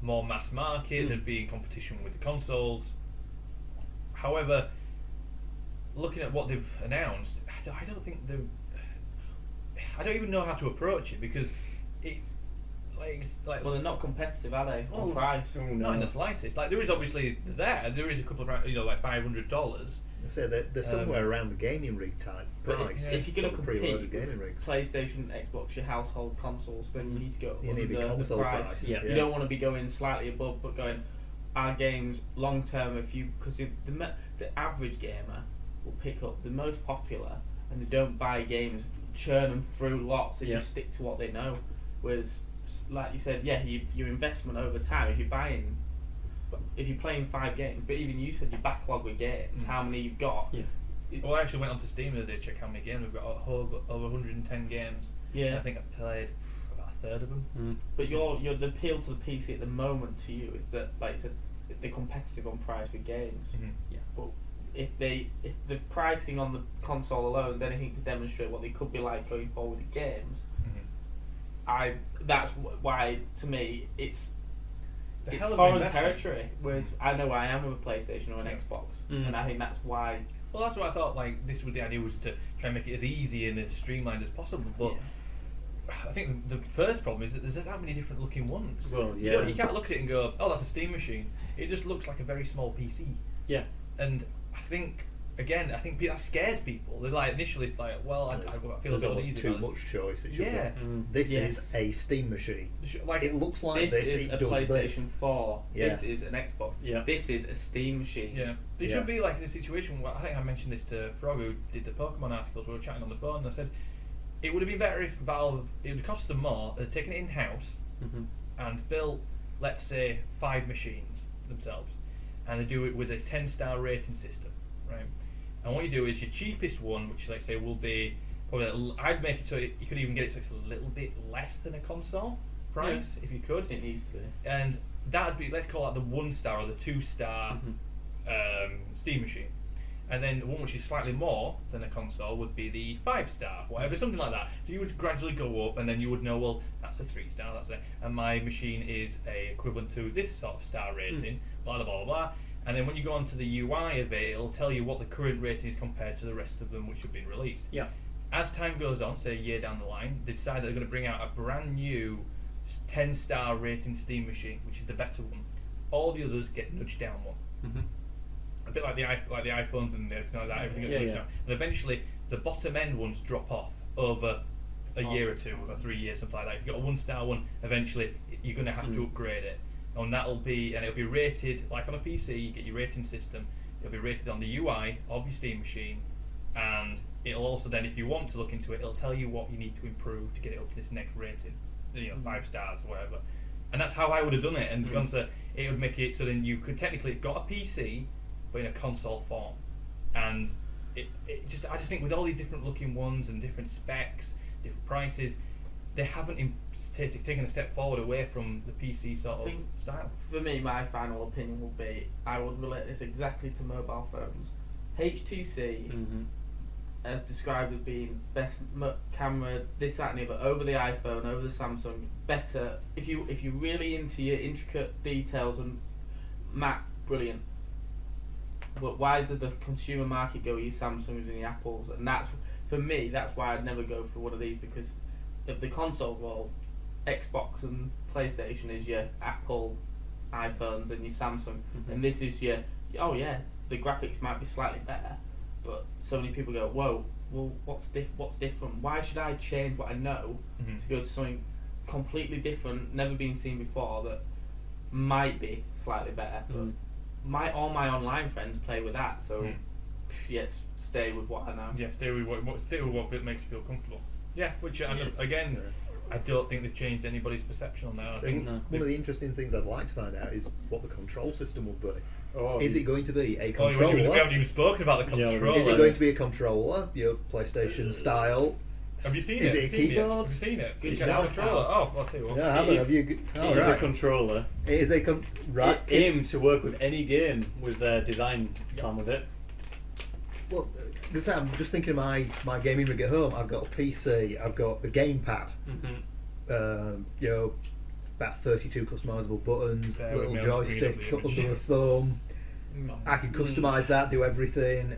more mass market, there'd be in competition with the consoles. However, looking at what they've announced, I don't think I don't even know how to approach it, because it's like well, they're not competitive, are they? On price? Oh, no. Not in the slightest. Like, there is obviously there is a couple of, like $500. I say they're somewhere around the gaming rig type price. If you're going to compete gaming rigs. PlayStation, Xbox, your household consoles, then you need to go You need a under console the price. price. You don't want to be going slightly above, but going our games long term. Because the average gamer will pick up the most popular, and they don't buy games, churn them through lots. They just stick to what they know. Whereas, like you said, your investment over time. If you're playing 5 games, but even you said your backlog with games, how many you've got. Yeah. Well, I actually went onto Steam the other day to check how many games we've got. Over 110 games. Yeah. I think I've played about a third of them. But the appeal to the PC at the moment to you is that, like you said, they're competitive on price with games. Yeah. But if the pricing on the console alone is anything to demonstrate what they could be like going forward with games, that's why to me it's foreign territory. Whereas I know I am with a PlayStation or an Xbox, and I think that's why. Well, that's what I thought. Like, this was the idea, was to try and make it as easy and as streamlined as possible. But I think the first problem is that there's that many different looking ones. Well, you can't look at it and go, "Oh, that's a Steam machine." It just looks like a very small PC. Yeah. And I think that scares people. They're like, initially, it's like, well, I feel there's almost too much choice. This is a Steam machine. Like, it looks like this this. is It a does PlayStation this. 4. Yeah. This is an Xbox. Yeah. This is a Steam machine. Yeah. It should be like the situation where, I think I mentioned this to Frog, who did the Pokemon articles. We were chatting on the phone, and I said it would have been better if Valve, it would cost them more, they'd taken it in house and built, let's say, 5 machines themselves, and they do it with a 10-star rating system, right? And what you do is your cheapest one, which, let's say, will be probably, I'd make it so you could even get it so it's a little bit less than a console price, if you could. It needs to be. And that would be, let's call that the 1-star or the 2-star Steam machine. And then the one which is slightly more than a console would be the 5-star, whatever, something like that. So you would gradually go up, and then you would know, well, that's a 3-star, and my machine is equivalent to this sort of star rating, blah, blah, blah, blah. And then when you go onto the UI of it, it'll tell you what the current rating is compared to the rest of them which have been released. Yeah. as time goes on, say a year down the line, they decide that they're going to bring out a brand new 10-star rating Steam machine, which is the better one. All the others get nudged down one. Mm-hmm. A bit like the iPhones and everything like that. Everything gets nudged down, and eventually the bottom end ones drop off over a year or 2 or 3 years, something like that. If you've got a 1-star one, eventually you're going to have to upgrade it, and it'll be rated like on a PC. You get your rating system. It'll be rated on the UI of your Steam machine, and it'll also then, if you want to look into it, it'll tell you what you need to improve to get it up to this next rating. 5 stars or whatever. And that's how I would have done it. And it would make it so then you could technically got a PC, but in a console form. And I just think with all these different looking ones and different specs, different prices, they haven't taken a step forward away from the PC sort of style. For me, my final opinion will be, I would relate this exactly to mobile phones. HTC described as being best camera, this, that, and the other, over the iPhone, over the Samsung, better. If you're really into your intricate details and brilliant. But why did the consumer market go with your Samsungs and the Apples? And that's, for me, that's why I'd never go for one of these, because of the console role. Xbox and PlayStation is your Apple, iPhones, and your Samsung, and this is your, the graphics might be slightly better, but so many people go, whoa, well, what's different? Why should I change what I know to go to something completely different, never been seen before, that might be slightly better? But all my online friends play with that, so yes, stay with what I know. Yeah, stay with what makes you feel comfortable. Yeah, which again, I don't think they've changed anybody's perception on that. I think one of the interesting things I'd like to find out is what the control system will be. Oh, is it going to be a controller? We haven't even spoken about the controller. Is it going to be a controller, your PlayStation style? Have you seen it? Is it a keyboard? Have you seen it? Good controller. Oh, I'll tell you what. No, I haven't. Have you? It is a controller. It is a right. It aimed to work with any game was their design plan with it. Well, I'm just thinking of my gaming rig at home. I've got a PC. I've got the gamepad. About 32 customizable buttons, little joystick under the thumb. I can customize that, do everything.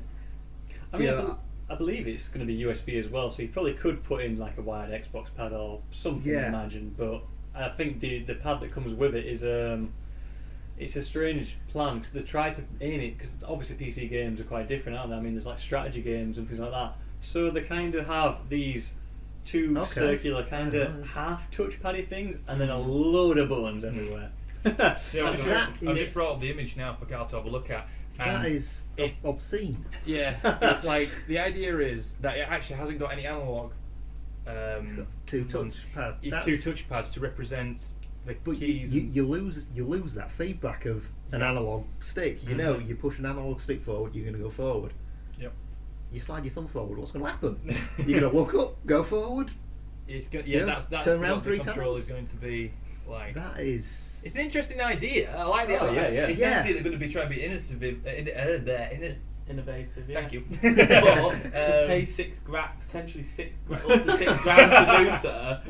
I mean, I believe it's going to be USB as well, so you probably could put in like a wired Xbox pad or something. I imagine, but I think the pad that comes with it is it's a strange plan, because they try to aim it, because obviously PC games are quite different, aren't they? I mean, there's like strategy games and things like that, so they kind of have these two circular kind of half touchpaddy things, and then a load of buttons everywhere. I've brought up the image now for Karl to have a look at. And that is obscene. Yeah, it's like, the idea is that it actually hasn't got any analog. It's got 2 touchpads. It's 2 touchpads to represent the keys. You lose that feedback of an analog stick. You know, you push an analog stick forward, you're going to go forward. Yep. You slide your thumb forward, what's going to happen? You're going to look up, go forward. It's going, that's turn around what 3 the control times. is going to be like. That is. It's an interesting idea. I like the idea. You can see they're going to be trying to be innovative. Innovative, yeah. Thank you. But to pay potentially up to $6,000 to do so,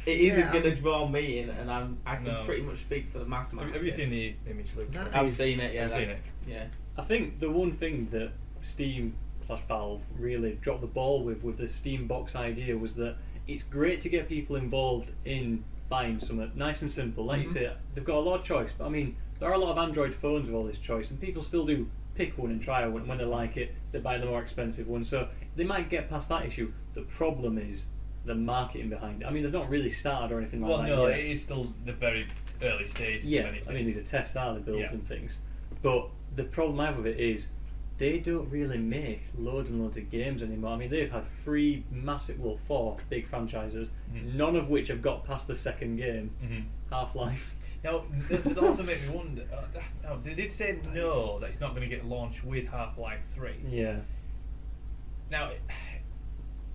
it isn't going to draw me in, and I can pretty much speak for the mass market. Have you seen the image, Luke? I've seen it. Yeah, I've seen it. Yeah. I think the one thing that Steam/Valve really dropped the ball with the Steam box idea was that it's great to get people involved in buying something nice and simple. Like you say, they've got a lot of choice, but I mean, there are a lot of Android phones with all this choice, and people still do pick one and try one. When they like it, they buy the more expensive one, so they might get past that issue. The problem is the marketing behind it. I mean, they've not really started or anything like that. Well, no, it is still the very early stages. Yeah, I mean, these are tests, are they, builds and things. But the problem I have with it is they don't really make loads and loads of games anymore. I mean, they've had 4 big franchises, none of which have got past the 2nd game, Half-Life. Now, it also make me wonder. They did say that it's not going to get launched with Half-Life 3. Yeah. Now,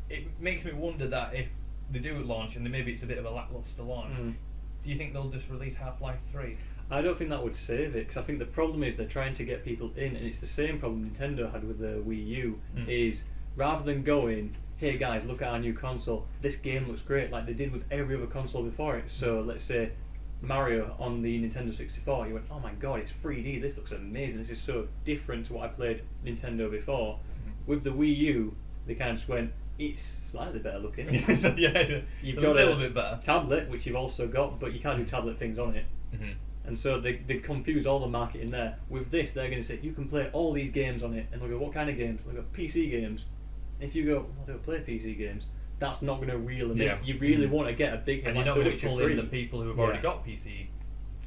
it makes me wonder that if they do launch, and maybe it's a bit of a lackluster launch, do you think they'll just release Half-Life 3? I don't think that would save it, because I think the problem is they're trying to get people in, and it's the same problem Nintendo had with the Wii U, is rather than going, hey guys, look at our new console, this game looks great, like they did with every other console before it. So let's say Mario on the Nintendo 64, you went, oh my god, it's 3D, this looks amazing, this is so different to what I played Nintendo before. With the Wii U, they kind of just went, It's slightly better looking. Yeah, You've a got little bit better. tablet, which you've also got, but you can't do tablet things on it. Mm-hmm. And so they confuse all the market in there. With this, they're going to say, you can play all these games on it. And they'll go, what kind of games? They'll go, PC games. And if you go, well, I don't play PC games, that's not going to reel them in. You really want to get a big hit And like you're not The going to Witcher pull 3. in the people who have already got PC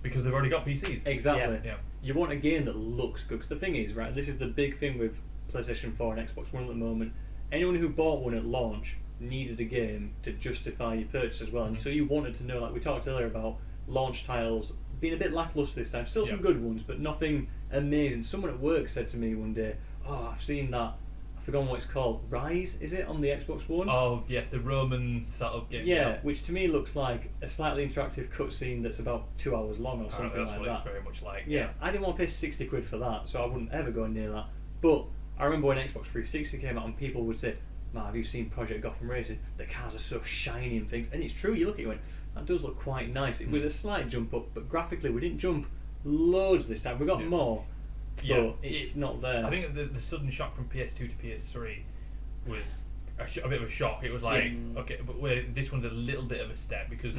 because they've already got PCs. Exactly. Yeah. You want a game that looks good. Because the thing is, right, this is the big thing with PlayStation 4 and Xbox One at the moment. Anyone who bought one at launch needed a game to justify your purchase as well. And so you wanted to know, like we talked earlier about launch titles being a bit lacklustre this time. Still some good ones, but nothing amazing. Someone at work said to me one day, oh, I've seen that, I've forgotten what it's called, Rise, is it, on the Xbox One? Oh, yes, the Roman sort of game. Yeah, which to me looks like a slightly interactive cutscene that's about 2 hours long or something that's like what that. it's very much like. Yeah, I didn't want to pay 60 quid for that, so I wouldn't ever go near that. But I remember when Xbox 360 came out and people would say, man, have you seen Project Gotham Racing? The cars are so shiny and things. And it's true, you look at it and went, that does look quite nice. It was a slight jump up, but graphically we didn't jump loads this time. We got more, but it's not there. I think the sudden shock from PS2 to PS3 was a bit of a shock. It was like, okay, but this one's a little bit of a step because,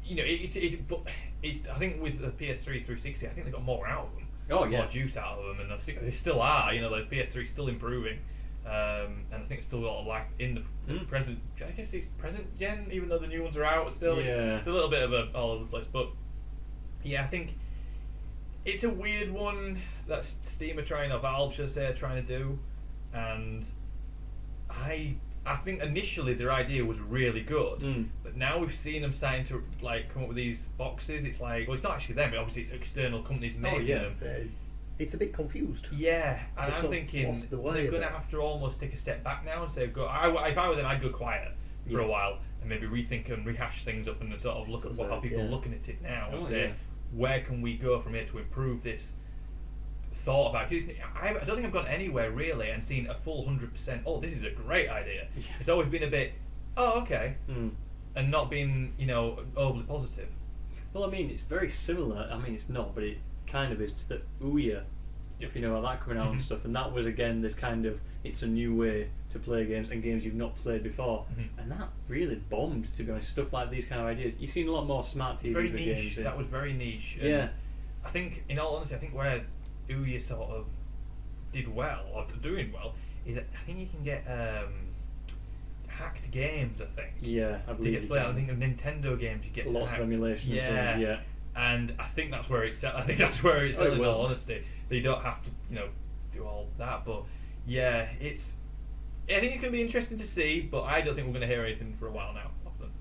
you know, it's. I think with the PS3 360, I think they got more out of them. Oh, more juice out of them, and I think they still are. You know, the PS3 is still improving. And I think it's still got like in the present. I guess it's present gen, even though the new ones are out. Still, it's a little bit of a all over the place. But yeah, I think it's a weird one that Steam are trying, or Valve should I say, are trying to do. And I think initially their idea was really good, but now we've seen them starting to like come up with these boxes. It's like, well, it's not actually them, but obviously it's external companies making them. It's a bit confused. Yeah, and I'm thinking they're going to have to almost take a step back now and say, if I were them, I'd go quiet for a while and maybe rethink and rehash things up and sort of look at how people are looking at it now and say, where can we go from here to improve this thought about? Cause I don't think I've gone anywhere really and seen a full 100%, oh, this is a great idea. Yeah. It's always been a bit, oh, okay, and not been, you know, overly positive. Well, I mean, it's very similar. I mean, it's not, but it kind of is to the Ouya, if you know about that coming out and stuff. And that was again this kind of, it's a new way to play games and games you've not played before, and that really bombed, to be honest. Stuff like these kind of ideas, you've seen a lot more smart TVs very with niche. games. That was very niche. Yeah, I think, in all honesty, I think where Ouya sort of did well or doing well is that I think you can get hacked games. I think. Yeah, I believe. To get to play, I think of Nintendo games you get lots of emulation. And things, yeah. And I think that's where it's. I think that's where it's. In all honesty, so you don't have to, you know, do all that. But yeah, it's. I think it's going to be interesting to see, but I don't think we're going to hear anything for a while now off them.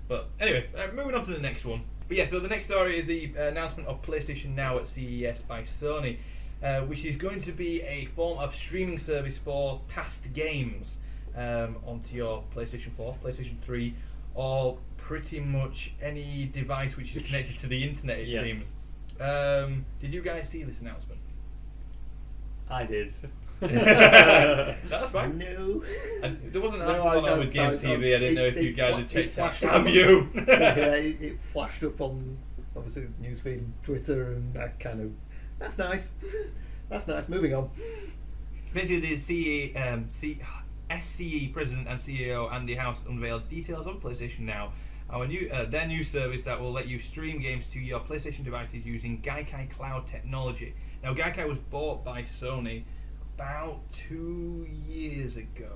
But anyway, moving on to the next one. But yeah, so the next story is the announcement of PlayStation Now at CES by Sony, which is going to be a form of streaming service for past games onto your PlayStation 4, PlayStation 3, or pretty much any device which is connected to the internet, it seems. Did you guys see this announcement? I did. That's fine. No. And there wasn't an article on AlwayzGamezTV. I didn't know if you guys had checked that. Have you? Yeah, it flashed up on obviously newsfeed and Twitter, and I kind of, that's nice. That's nice. Moving on. Basically, the SCE President and CEO Andy House unveiled details on PlayStation Now, their new service that will let you stream games to your PlayStation devices using Gaikai Cloud technology. Now, Gaikai was bought by Sony about 2 years ago,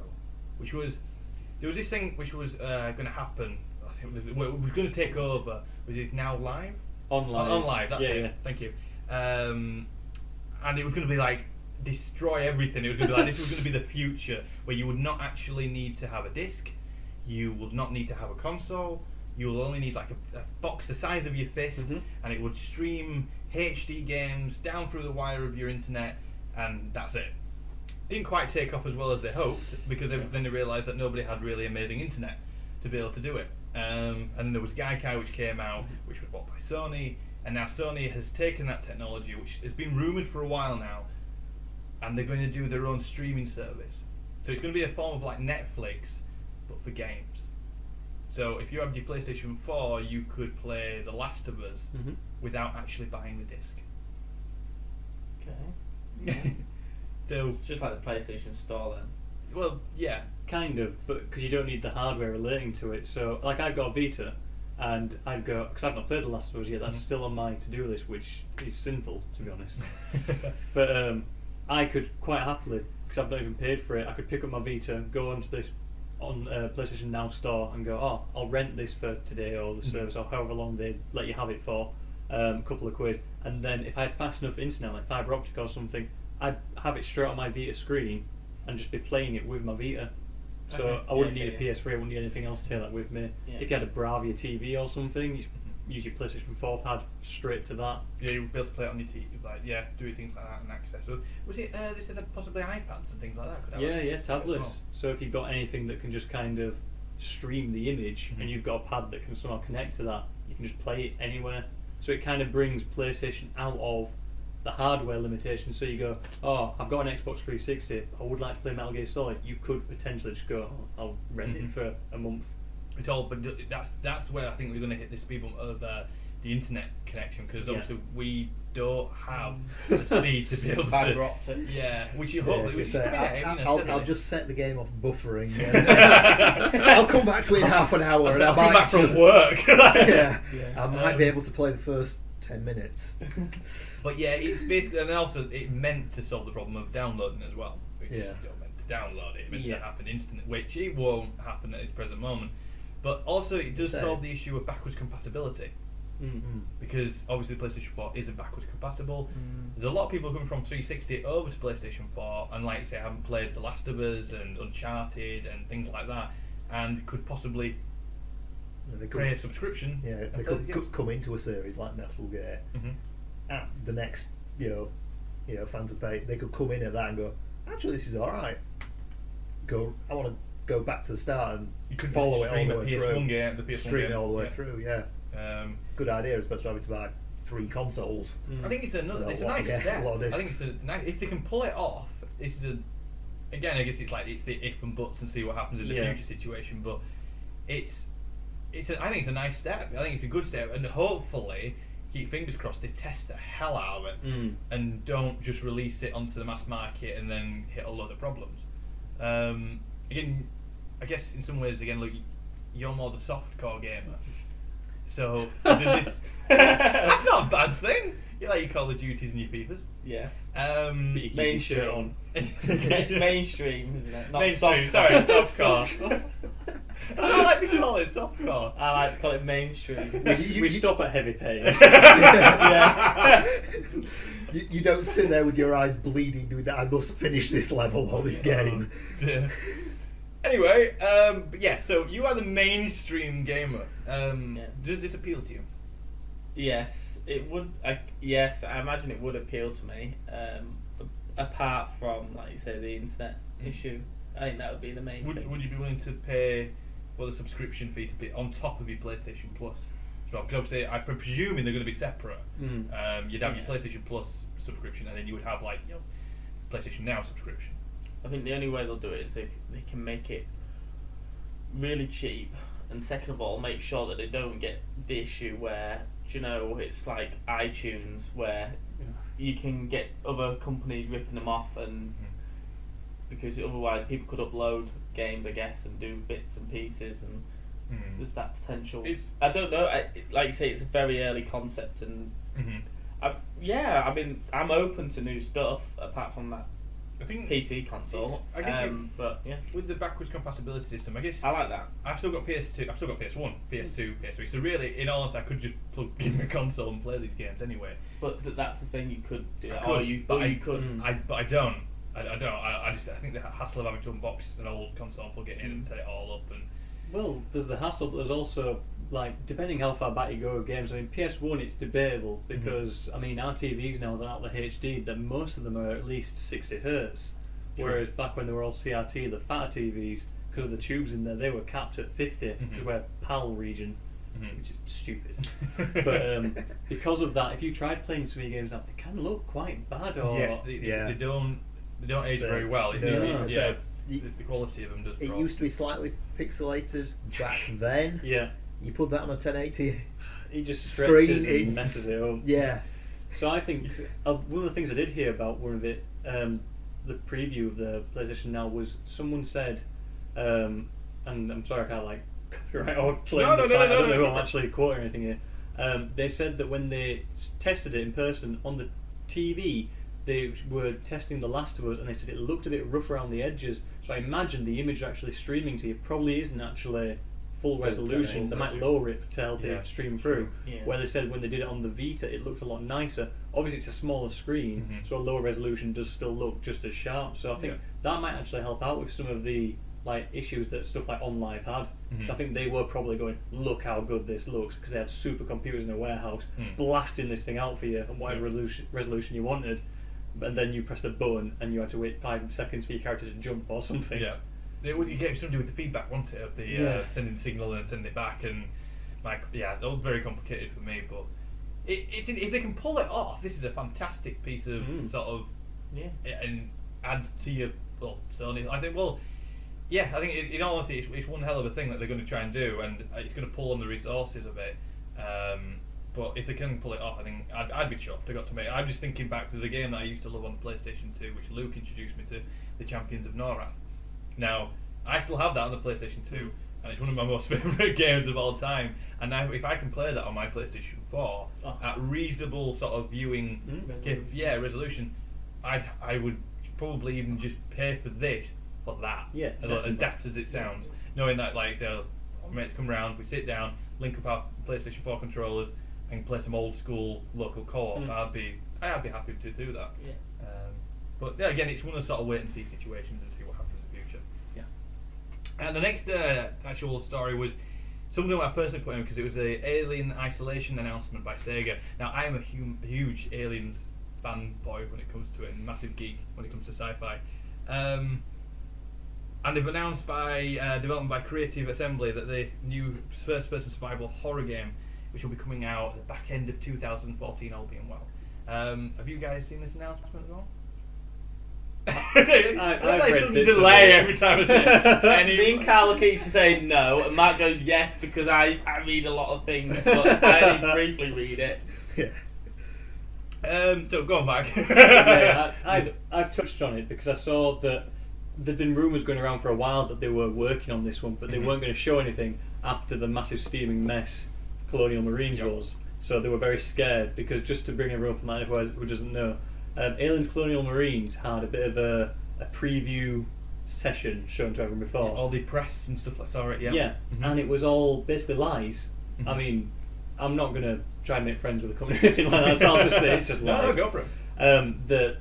there was this thing which was going to happen. I think it was going to take over, which is Now Live. On Live. That's it. Yeah. Thank you. And it was going to be like destroy everything. It was going to be like this was going to be the future, where you would not actually need to have a disc, you would not need to have a console. You will only need like a box the size of your fist, and it would stream HD games down through the wire of your internet, and that's it. Didn't quite take off as well as they hoped, because then they realised that nobody had really amazing internet to be able to do it. And then there was Gaikai, which came out, which was bought by Sony, and now Sony has taken that technology, which has been rumoured for a while now, and they're going to do their own streaming service. So it's going to be a form of like Netflix, but for games. So if you have your PlayStation 4, you could play The Last of Us without actually buying the disc. Okay. So it's just like the PlayStation Store then. Well, yeah. Kind of, but because you don't need the hardware relating to it. So, like, I've got a Vita, and I'd go, because I've not played The Last of Us yet, that's still on my to-do list, which is sinful, to be honest. But I could quite happily, because I've not even paid for it, I could pick up my Vita, go onto this on PlayStation Now store and go, oh, I'll rent this for today or the service or however long they let you have it for, a couple of quid, and then if I had fast enough internet, like fibre optic or something, I'd have it straight on my Vita screen and just be playing it with my Vita. So Okay. I wouldn't need a PS3, I wouldn't need anything else to take that with me. Yeah. If you had a Bravia TV or something, you use your PlayStation 4 pad straight to that. Yeah, you'll be able to play it on your TV, like do things like that and access. So was it? They said that possibly iPads and things like that could have Yeah, access to it as tablets. well. So if you've got anything that can just kind of stream the image and you've got a pad that can somehow connect to that, you can just play it anywhere. So it kind of brings PlayStation out of the hardware limitations. So you go, oh, I've got an Xbox 360, I would like to play Metal Gear Solid. You could potentially just go, oh, I'll rent it for a month. It's all, but that's where I think we're going to hit the speed bump of the internet connection, because obviously we don't have the speed to be able Fibre to. optic. Yeah, which you hope. Which is coming out, I'll just set the game off buffering. I'll come back to it in half an hour, and I'll come back from work. I might be able to play the first 10 minutes. But yeah, it's basically, and also it meant to solve the problem of downloading as well. Which you don't meant to download it, meant to happen instantly, which it won't happen at its present moment. But also it does solve the issue of backwards compatibility. Because obviously PlayStation 4 isn't backwards compatible. There's a lot of people coming from 360 over to PlayStation 4 and, like say, haven't played The Last of Us and Uncharted and things like that, and could possibly pay a subscription. Yeah, they could come into a series like Metal Gear at the next, fans of pay. They could come in at that and go, actually, this is all right. I want to go back to the start and you could follow it all the way PS1 through. game, the PS1 stream game. it all the way through. Yeah. Good idea, as opposed to having to buy 3 consoles. I think it's a nice step. I think it's a nice, if they can pull it off. This is again, I guess it's the if and buts and see what happens in the future situation. But I think it's a nice step. I think it's a good step, and hopefully, keep fingers crossed, they test the hell out of it and don't just release it onto the mass market and then hit a load of problems. Again, I guess in some ways, look, you're more the softcore gamer. So does this? That's not a bad thing. You like your Call of Duties and your FIFAs. Yes. Mainstream. Mainstream, isn't it? Not Mainstream. softcore. Sorry, softcore. I like to call it softcore. I like to call it mainstream. We stop at heavy pain. You don't sit there with your eyes bleeding doing that, I must finish this level or this game. Yeah. Anyway, but yeah, so you are the mainstream gamer. Does this appeal to you? Yes, it would. Yes, I imagine it would appeal to me. Apart from, like you say, the internet issue, I think that would be the main thing. Would you be willing to pay the subscription fee to be on top of your PlayStation Plus? Because obviously, I'm presuming they're going to be separate. You'd have your PlayStation Plus subscription, and then you would have PlayStation Now subscription. I think the only way they'll do it is if they can make it really cheap, and second of all, make sure that they don't get the issue where, it's like iTunes, where you can get other companies ripping them off, and because otherwise people could upload games, I guess, and do bits and pieces, and there's that potential. I don't know. Like you say, it's a very early concept, and I'm open to new stuff apart from that. I think PC console. I guess but yeah, with the backwards compatibility system, I guess I like that. I've still got PS2, I've still got PS1, PS2, PS3. So really, in all honesty, I could just plug in my console and play these games anyway. But that's the thing, you could do. I could, you couldn't. But I don't. I think the hassle of having to unbox an old console, plug it in, and set it all up, and well, there's the hassle, but there's also, like, depending how far back you go with games. I mean, PS1, it's debatable because our TVs now, they're out the HD, that most of them are at least 60 hertz. Whereas back when they were all CRT, the fatter TVs, because of the tubes in there, they were capped at 50 because we're PAL region, which is stupid. But because of that, if you tried playing some of your games now, they can look quite bad. Yes, they don't age very well. The quality of them does drop. It used to be slightly pixelated back then. You put that on a 1080 it just screen, stretches and messes it up. Yeah. So I think one of the things I did hear about one of it, the preview of the PlayStation Now was someone said, and I'm sorry I can't like copyright or claim the site. I don't know who I'm actually quoting or anything here. They said that when they tested it in person on the TV, they were testing The Last of Us, and they said it looked a bit rough around the edges. So I imagine the image actually streaming to you probably isn't actually full resolution. They might lower it to help it stream through. Yeah. Where they said when they did it on the Vita, it looked a lot nicer. Obviously, it's a smaller screen, so a lower resolution does still look just as sharp. So I think that might actually help out with some of the like issues that stuff like OnLive had. So I think they were probably going, look how good this looks, because they had supercomputers in a warehouse blasting this thing out for you and whatever resolution you wanted. And then you pressed a button and you had to wait 5 seconds for your character to jump or something. Yeah. It would get something to do with the feedback, wasn't it? Of the sending the signal and sending it back, and like that was very complicated for me. But it's if they can pull it off, this is a fantastic piece of sort of and add to your Sony. I think I think in all honesty, it's one hell of a thing that they're going to try and do, and it's going to pull on the resources of it. But if they can pull it off, I think I'd be chuffed. I got to make. I'm just thinking back. There's a game that I used to love on the PlayStation 2, which Luke introduced me to, the Champions of Norath. Now I still have that on the PlayStation 2, and it's one of my most favourite games of all time. And now, if I can play that on my PlayStation 4 at reasonable sort of viewing, resolution, I would probably even just pay for this for that. Yeah, as daft as it sounds, knowing that like our mates come round, we sit down, link up our PlayStation 4 controllers, and play some old school local co-op. I'd be happy to do that. Yeah. But again, it's one of the sort of wait and see situations and see what happens in the future. Yeah. And the next actual story was something I personally put in because it was a Alien Isolation announcement by Sega. Now I am a huge Aliens fanboy when it comes to it, and massive geek when it comes to sci-fi. And they've announced by development by Creative Assembly that the new first-person survival horror game, which will be coming out at the back end of 2014, all being well. Have you guys seen this announcement at all? I've like read some bits of delay it. every time I say it. Me and Karl keep saying no, and Matt goes yes because I read a lot of things, but I only briefly read it. So go on, Mark. I've touched on it because I saw that there'd been rumours going around for a while that they were working on this one, but they weren't going to show anything after the massive steaming mess Colonial Marines was. So they were very scared because, just to bring everyone up on that who doesn't know, Aliens Colonial Marines had a bit of a preview session shown to everyone before. All the press and stuff like that, Yeah, and it was all basically lies. I mean, I'm not going to try and make friends with a company or anything like that, so I'll just say it's just lies. No, go for it.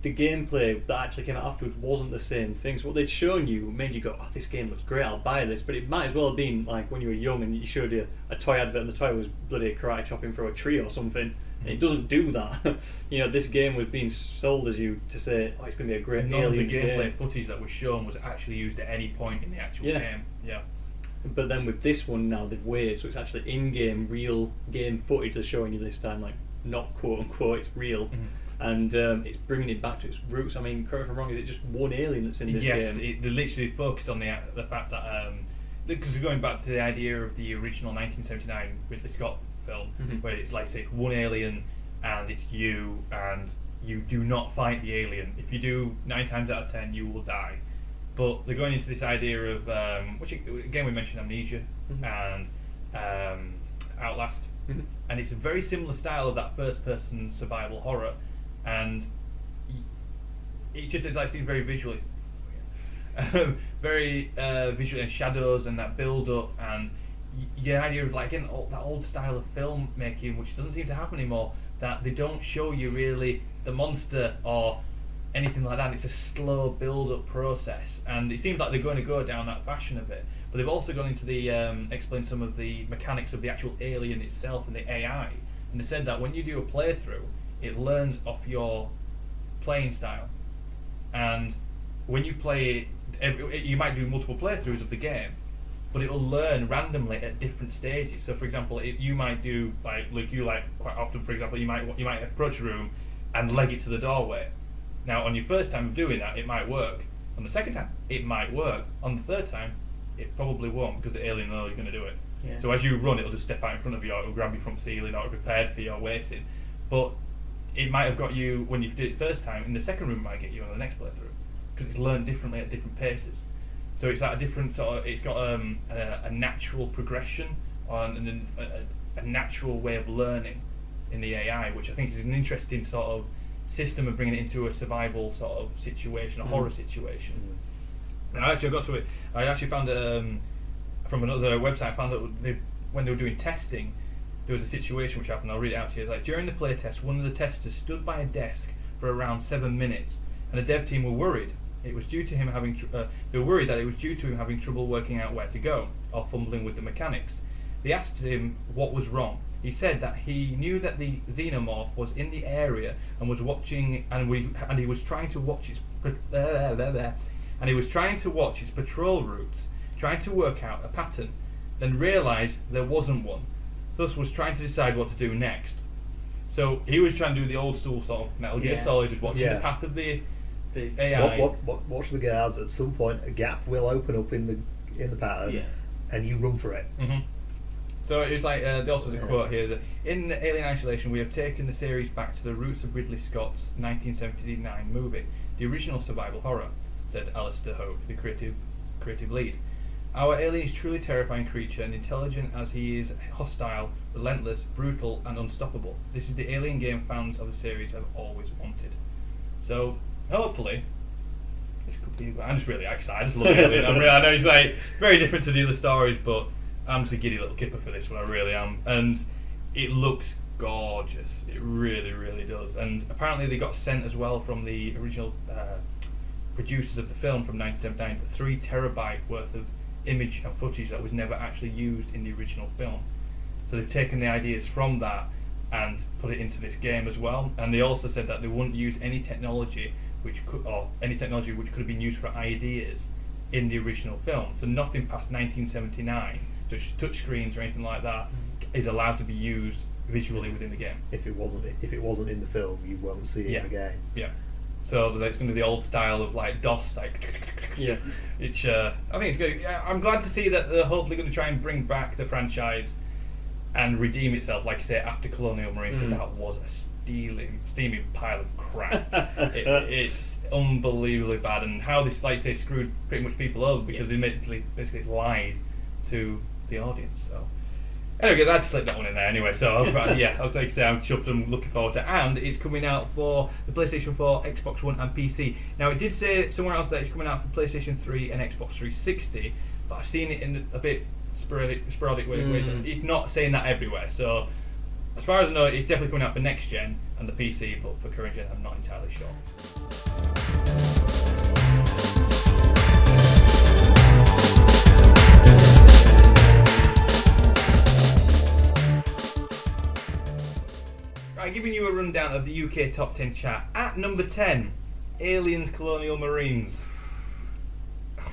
The gameplay that actually came out afterwards wasn't the same thing. So what they'd shown you made you go, oh, this game looks great, I'll buy this. But it might as well have been like when you were young and you showed you a toy advert and the toy was bloody karate chopping through a tree or something. And it doesn't do that. This game was being sold as you to say, oh, it's going to be a great None of the Aliens gameplay game. footage that was shown was actually used at any point in the actual game. Yeah. But then with this one now they've waited, so it's actually in-game, real game footage they're showing you this time, like not quote-unquote, it's real. And it's bringing it back to its roots. I mean, correct me if I'm wrong, is it just one alien that's in this game? Yes, they literally focused on the fact that because going back to the idea of the original 1979 Ridley Scott film, where it's like say one alien and it's you, and you do not fight the alien. If you do, 9 times out of 10 you will die. But they're going into this idea of which again we mentioned Amnesia and Outlast, and it's a very similar style of that first-person survival horror. And it just seems very visually, very visually, and shadows and that build-up, and the idea of like again that old style of filmmaking, which doesn't seem to happen anymore. That they don't show you really the monster or anything like that. It's a slow build-up process, and it seems like they're going to go down that fashion a bit. But they've also gone into the explain some of the mechanics of the actual alien itself and the AI. And they said that when you do a playthrough, it learns off your playing style, and when you play you might do multiple playthroughs of the game, but it will learn randomly at different stages. So for example, you might do like you like quite often, for example, you might approach a room and leg it to the doorway. Now on your first time of doing that it might work, on the second time it might work, on the third time it probably won't, because the alien knows you're going to do it. So as you run, it'll just step out in front of you, or it'll grab you from the ceiling, or it'll be prepared for you or waiting. But it might have got you when you did it first time. In the second room, it might get you on the next playthrough because it's learned differently at different paces. So it's like a different sort of. It's got a natural progression and a natural way of learning in the AI, which I think is an interesting sort of system of bringing it into a survival sort of situation, a horror situation. And I actually found from another website. I found that when they were doing testing, there was a situation which happened. I'll read it out to you. It's like during the playtest, one of the testers stood by a desk for around 7 minutes, and the dev team were worried. It was due to him having. They were worried that it was due to him having trouble working out where to go or fumbling with the mechanics. They asked him what was wrong. He said that he knew that the xenomorph was in the area and was watching, and he was trying to watch its patrol routes, trying to work out a pattern, then realised there wasn't one. Thus, was trying to decide what to do next. So he was trying to do the old school sort of Metal Gear Solid, was watching the path of the AI. Watch the guards. At some point, a gap will open up in the pattern, and you run for it. Mm-hmm. So it was like there also has a quote here that in Alien Isolation, we have taken the series back to the roots of Ridley Scott's 1979 movie, the original survival horror, said Alistair Hogue, the creative lead. Our alien is truly terrifying creature, and intelligent as he is, hostile, relentless, brutal, and unstoppable. This is the alien game fans of the series have always wanted. So hopefully, this could be. I'm just really excited. I just love Alien. I know it's like very different to the other stories, but I'm just a giddy little kipper for this one. I really am, and it looks gorgeous. It really, really does. And apparently, they got sent as well from the original producers of the film from 1979 the 3 terabyte worth of image and footage that was never actually used in the original film. So they've taken the ideas from that and put it into this game as well. And they also said that they wouldn't use any technology which could have been used for ideas in the original film. So nothing past 1979, such as touchscreens or anything like that, is allowed to be used visually within the game. If it wasn't in the film, you won't see it in the game. Yeah. So it's going to be the old style of like DOS, like Which I think it's good. I'm glad to see that they're hopefully going to try and bring back the franchise and redeem itself, like I say, after Colonial Marines, because that was a steaming pile of crap. It's unbelievably bad, and how this, like I say, screwed pretty much people over because they basically lied to the audience. So. Anyway, guys, I had to slip that one in there anyway, so I was like I say, I'm chuffed and looking forward to it. And it's coming out for the PlayStation 4, Xbox One and PC. Now, it did say somewhere else that it's coming out for PlayStation 3 and Xbox 360, but I've seen it in a bit sporadic ways. It's not saying that everywhere, so as far as I know, it's definitely coming out for next gen and the PC, but for current gen, I'm not entirely sure. Right, giving you a rundown of the UK Top 10 chart. At number 10, Aliens Colonial Marines.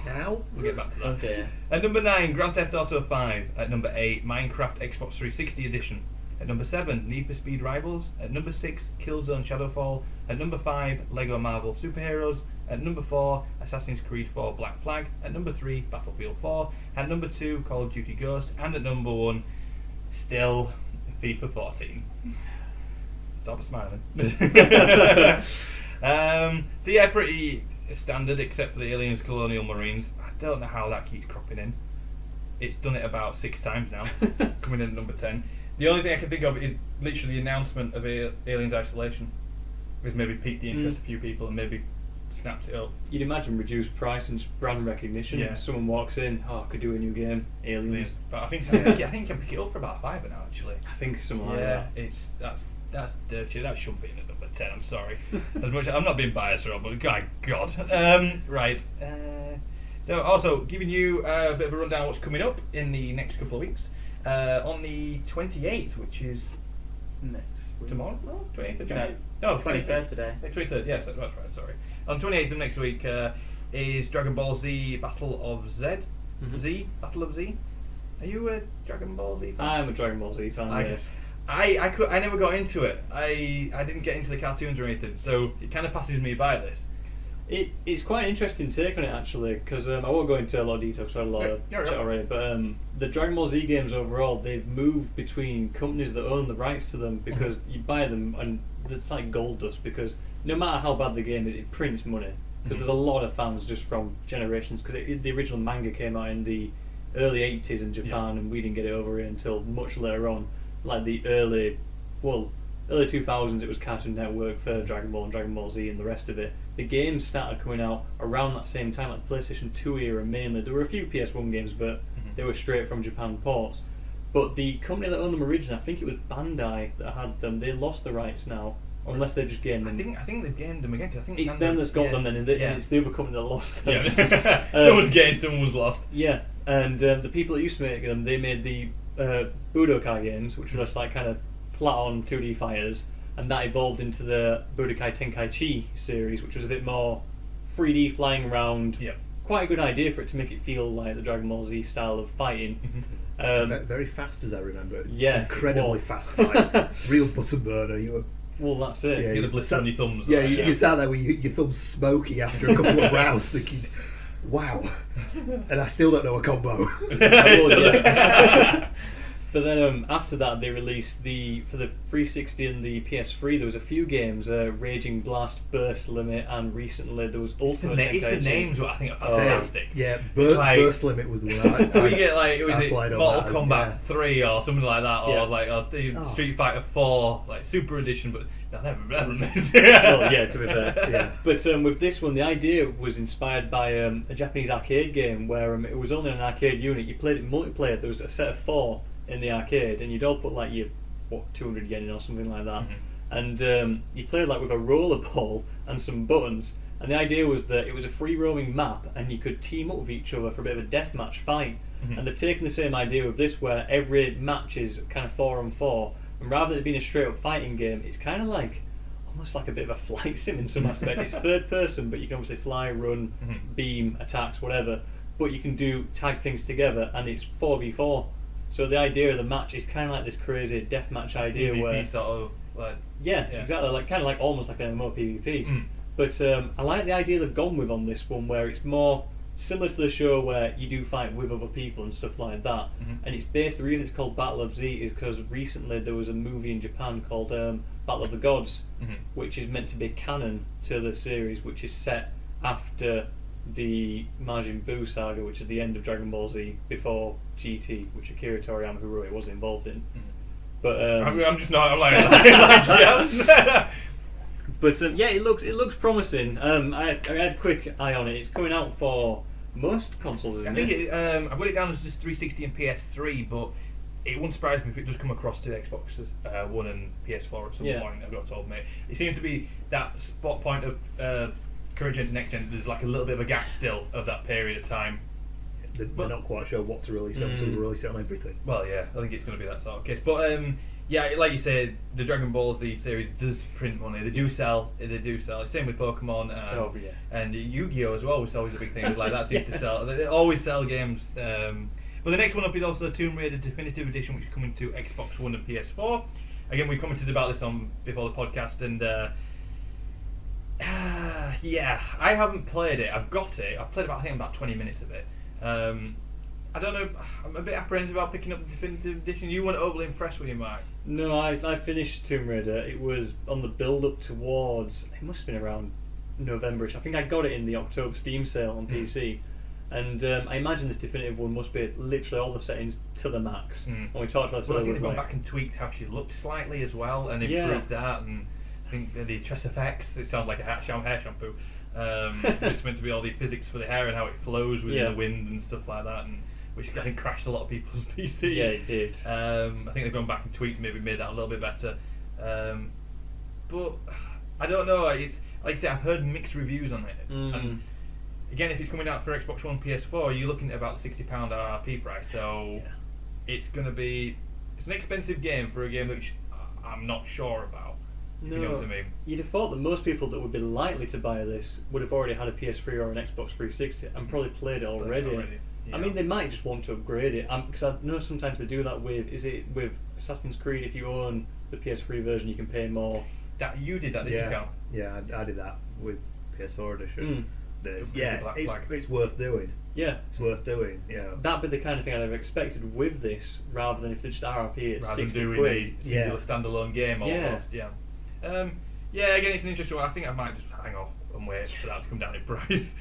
Now? We'll get back to that. Okay. At number 9, Grand Theft Auto 5. At number 8, Minecraft Xbox 360 Edition. At number 7, Need for Speed Rivals. At number 6, Killzone Shadowfall. At number 5, Lego Marvel Superheroes. At number 4, Assassin's Creed 4 Black Flag. At number 3, Battlefield 4. At number 2, Call of Duty Ghost. And at number 1, still FIFA 14. Stop smiling. So yeah, pretty standard except for the Aliens Colonial Marines. I don't know how that keeps cropping in. It's done it about 6 times now, coming in at number 10. The only thing I can think of is literally the announcement of Aliens Isolation, which maybe piqued the interest of a few people and maybe snapped it up. You'd imagine reduced price and brand recognition. Yeah. Someone walks in, I could do a new game, Aliens. But I think you can pick it up for about $5 now actually. I think something like that. That's dirty. That shouldn't be in at number 10. I'm sorry. As much I'm not being biased, Rob, but God. Right. So also giving you a bit of a rundown of what's coming up in the next couple of weeks. On the 28th, which is Next week. tomorrow. No, 28th of January. No, 23rd today. 23rd. Yes, that's right. Sorry. On 28th of next week is Dragon Ball Z Battle of Z. Z Battle of Z. Are you a Dragon Ball Z fan? I'm a Dragon Ball Z fan. Yes. I never got into it. I didn't get into the cartoons or anything, so it kind of passes me by this. It's quite an interesting take on it actually, because I won't go into a lot of detail because I had a lot of chat already. But the Dragon Ball Z games overall, they've moved between companies that own the rights to them, because you buy them and it's like gold dust, because no matter how bad the game is, it prints money. Because there's a lot of fans just from generations. Because the original manga came out in the early 80s in Japan, and we didn't get it over here until much later on, like the early 2000s. It was Cartoon Network for Dragon Ball and Dragon Ball Z and the rest of it. The games started coming out around that same time, like the PlayStation 2 era mainly. There were a few PS1 games, but they were straight from Japan ports. But the company that owned them originally, I think it was Bandai that had them. They lost the rights now, unless they've just gained them. I think they've gained them again. Cause I think it's them that's got them then, and it's the other company that lost them. Yeah. Someone's gained, someone's lost. Yeah, and the people that used to make them, they made the Budokai games, which were just like kind of flat-on 2D fighters, and that evolved into the Budokai Tenkaichi series, which was a bit more 3D flying around. Yep. Quite a good idea for it to make it feel like the Dragon Ball Z style of fighting. Very fast, as I remember. Yeah, incredibly fast fight. Real button burner. You were. Well, that's it. Yeah, you get the blister on your thumbs. Yeah, you sat there with your thumbs smoky after a couple of rounds, thinking, "Wow!" And I still don't know a combo. But then after that, they released for the 360 and the PS3. There was a few games, Raging Blast, Burst Limit, and recently there was Ultimate Tenkaichi. It's the names what I think are fantastic. Yeah, Burst Limit was the one. You get like Mortal Kombat 3 or something like that, or Street Fighter 4, like Super Edition, but they're released. Well, yeah, to be fair. Yeah. But with this one, the idea was inspired by a Japanese arcade game where it was only an arcade unit. You played it multiplayer. There was a set of 4 in the arcade, and you'd all put like your 200 yen in or something like that, and you played like with a roller ball and some buttons, and the idea was that it was a free roaming map and you could team up with each other for a bit of a deathmatch fight. And they've taken the same idea of this, where every match is kind of 4-on-4, and rather than it being a straight up fighting game, it's kind of like almost like a bit of a flight sim in some aspect. It's third person, but you can obviously fly, run, beam, attacks, whatever, but you can do tag things together, and it's 4v4. So the idea of the match is kind of like this crazy deathmatch idea PvP where sort of like exactly, like kind of like almost like an MMO PvP. But I like the idea they've gone with on this one, where it's more similar to the show where you do fight with other people and stuff like that. And it's based. The reason it's called Battle of Z is because recently there was a movie in Japan called Battle of the Gods, which is meant to be canon to the series, which is set after the Majin Buu saga, which is the end of Dragon Ball Z, before GT, which Akira Toriyama, who wrote it, wasn't involved in. But I'm just not. I'm like yeah. But yeah, it looks promising. I had a quick eye on it. It's coming out for most consoles, isn't it? I put it down as just 360 and PS3, but it wouldn't surprise me if it does come across to Xbox One and PS4 at some point. I've got told, mate. It seems to be that spot point of current gen to next gen. There's like a little bit of a gap still of that period of time. They're not quite sure what to release on, so they'll release it on everything. Well, yeah, I think it's going to be that sort of case. But yeah, like you said, the Dragon Ball Z series does print money. They do sell. Same with Pokemon and Yu-Gi-Oh as well, which is always a big thing. Like that seems to sell. They always sell games. But the next one up is also Tomb Raider Definitive Edition, which is coming to Xbox One and PS4. Again, we commented about this on before the podcast, and yeah, I haven't played it. I've got it. I've played about 20 minutes of it. I don't know. I'm a bit apprehensive about picking up the Definitive Edition. You weren't overly impressed with it, Mark? No, I finished Tomb Raider. It was on the build-up towards... It must have been around November-ish. I think I got it in the October Steam sale on PC. And I imagine this definitive one must be literally all the settings to the max. When we talked about this I think they've gone back and tweaked how she looked slightly as well, and improved that. And I think the Tress effects, it sounds like a hair shampoo. It's meant to be all the physics for the hair and how it flows with the wind and stuff like that, and which I think crashed a lot of people's PCs. Yeah, it did. I think they've gone back and tweaked, maybe made that a little bit better. But I don't know. It's like I said, I've heard mixed reviews on it, and again, if it's coming out for Xbox One, PS4, you're looking at about the £60 RRP price. So it's going to be an expensive game for a game which I'm not sure about. No, you know what I mean? You'd have thought that most people that would be likely to buy this would have already had a PS3 or an Xbox 360 and probably played it already. Yeah. I mean, they might just want to upgrade it. Because I know sometimes they do that with Assassin's Creed. If you own the PS3 version, you can pay more. You did that, didn't you, Karl? Yeah, I did that with PS4 edition. Mm. Yeah, Black it's, Flag. it's worth doing. Yeah. It's worth doing. Yeah. That'd be the kind of thing I'd have expected with this, rather than if they just RRP at Rather than 60 doing quid. a singular standalone game almost. Yeah. Yeah. Again, it's an interesting one. I think I might just hang off and wait for that to come down in price.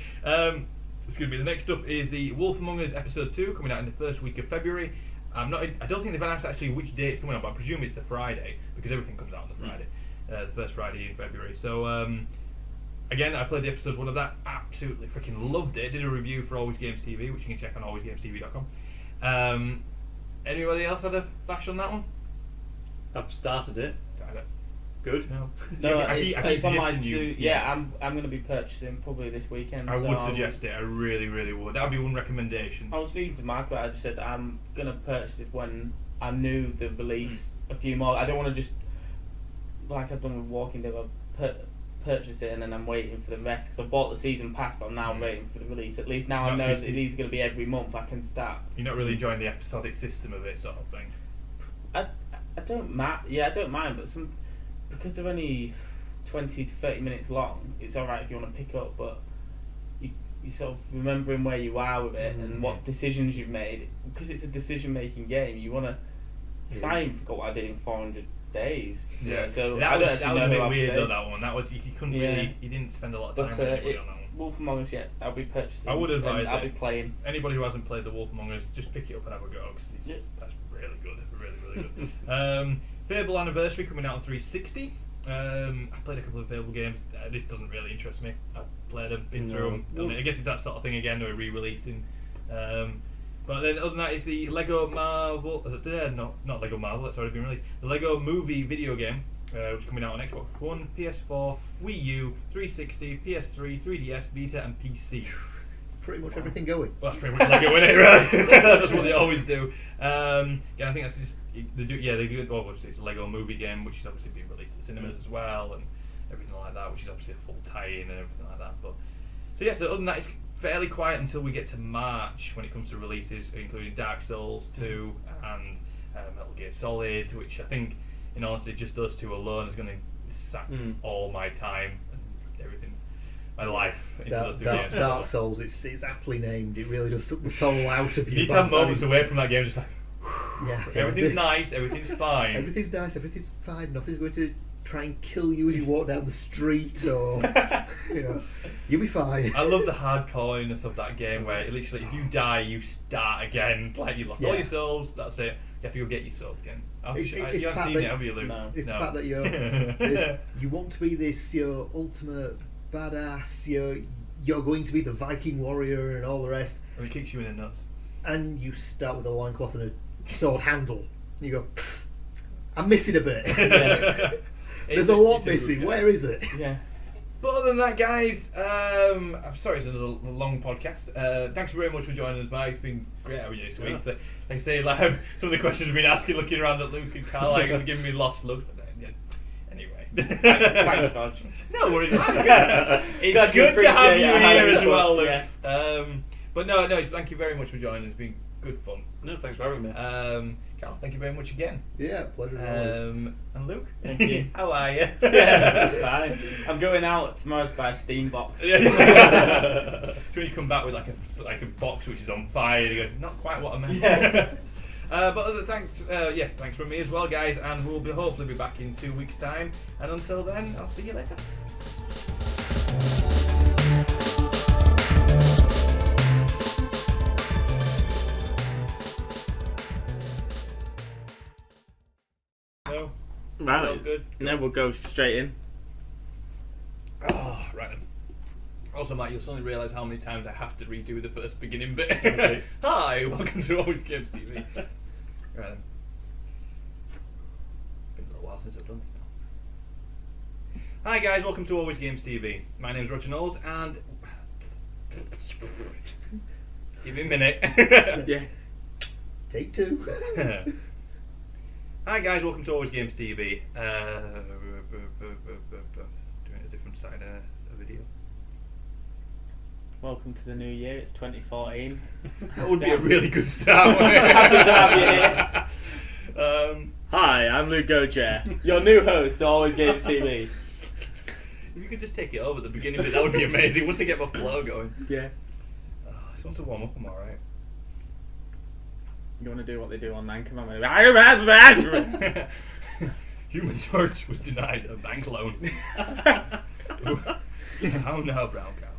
It's going to be the next up is the Wolf Among Us episode 2 coming out in the first week of February. I don't think they've announced actually which day it's coming out, but I presume it's the Friday because everything comes out on the Friday, the first Friday in February. So again, I played the episode 1 of that, absolutely freaking loved it. Did a review for AlwayzGamezTV, which you can check on AlwayzGamezTV.com. Anybody else had a bash on that one? I've started it. Got it. Good. No. No, I keep it's on my suggesting you. to-do. Yeah, I'm going to be purchasing probably this weekend. I so would suggest it. I really, really would. That would be one recommendation. I was speaking to Michael. I just said I'm going to purchase it when I knew the release a few more. I don't want to just, like I've done with Walking Dead, purchase it and then I'm waiting for the rest because I bought the season pass, but I'm now waiting for the release. At least now I know that these are going to be every month. I can start. You're not really enjoying the episodic system of it, sort of thing. I don't mind. Yeah, I don't mind, but because they're only 20 to 30 minutes long, it's alright if you want to pick up, but you sort of remembering where you are with it and what decisions you've made, because it's a decision making game, you want to, because I even forgot what I did in 400 days. Yeah, so that I was don't actually a know bit what weird I've though, said. that one. That was, you couldn't really, you didn't spend a lot of time But with anybody on that one. Wolf Among Us, yeah, I'll be purchasing. I would advise and I'll it. be playing. Anybody who hasn't played the Wolf Among Us, just pick it up and have a go, because that's really good, really good. Fable Anniversary coming out on 360. I played a couple of Fable games. This doesn't really interest me. I've played them, been through them, done it. I guess it's that sort of thing again, they're re-releasing. But then other than that, it's the Lego Marvel, not Lego Marvel, that's already been released. The Lego Movie video game, which is coming out on Xbox One, PS4, Wii U, 360, PS3, 3DS, Vita and PC. Pretty much everything going. Well, that's pretty much Lego, isn't it? Right? That's what they always do. Yeah, I think that's just they do. Well, obviously it's a Lego Movie game, which is obviously being released at cinemas as well, and everything like that, which is obviously a full tie-in and everything like that. But so yeah, so other than that, it's fairly quiet until we get to March when it comes to releases, including Dark Souls 2 and Metal Gear Solid, which I think, in honesty, just those two alone is going to sap all my time and everything. My life into those two games. Dark Souls, it's aptly named. It really does suck the soul out of you. You need to have moments away from that game, just like, everything's nice, everything's fine. Everything's nice, everything's fine. Nothing's going to try and kill you as you walk down the street, or you'll be fine. I love the hardcoreness of that game, where literally if you die, you start again. Like you lost all your souls. That's it. You have to go get your souls again. You haven't seen it, have you, Luke? No. It's the fact that you want to be this ultimate badass. You're going to be the Viking warrior and all the rest. And it kicks you in the nuts. And you start with a loincloth and a sword handle. And you go, I'm missing a bit. There's a lot missing. Where is it? Yeah. But other than that, guys, I'm sorry it's another long podcast. Thanks very much for joining us, Mike. It's been great having you this week. Like I say, some of the questions we've been asking, looking around at Luke and Karl, have given me lost looks. But anyway. Thanks, Rog. No worries. It's good to have you here as well, Luke. Yeah. But no, thank you very much for joining us. It's been good fun. No, thanks for having me. Karl, thank you very much again. Yeah, pleasure. And Luke, Thank you. how are you? Fine. I'm going out tomorrow to buy a Steam box. So when you come back with like a box which is on fire, you go, not quite what I meant. Yeah. But thanks from me as well, guys, and we'll hopefully be back in 2 weeks' time. And until then, I'll see you later. No. Right. Good. No, we'll go straight in. Oh, right then. Also, Mike, you'll suddenly realise how many times I have to redo the first beginning bit. Okay. Hi, welcome to AlwayzGamezTV. Right then. Been a little while since I've done this now. Hi guys, welcome to AlwayzGamezTV. My name's Roger Knowles, and give me a minute. Yeah. Take two. Hi guys, welcome to AlwayzGamezTV. Doing a different side of a video. Welcome to the new year. It's 2014. That would be a really good start. Happy to have you here. um, Hi, I'm Luke Gocher, your new host of AlwayzGamezTV. If you could just take it over at the beginning of it, that would be amazing. Once I get my flow going. Yeah. Oh, I just want to warm up, I'm alright. You want to do what they do on Nine Commandments? Human Torch was denied a bank loan. How now, brown cow?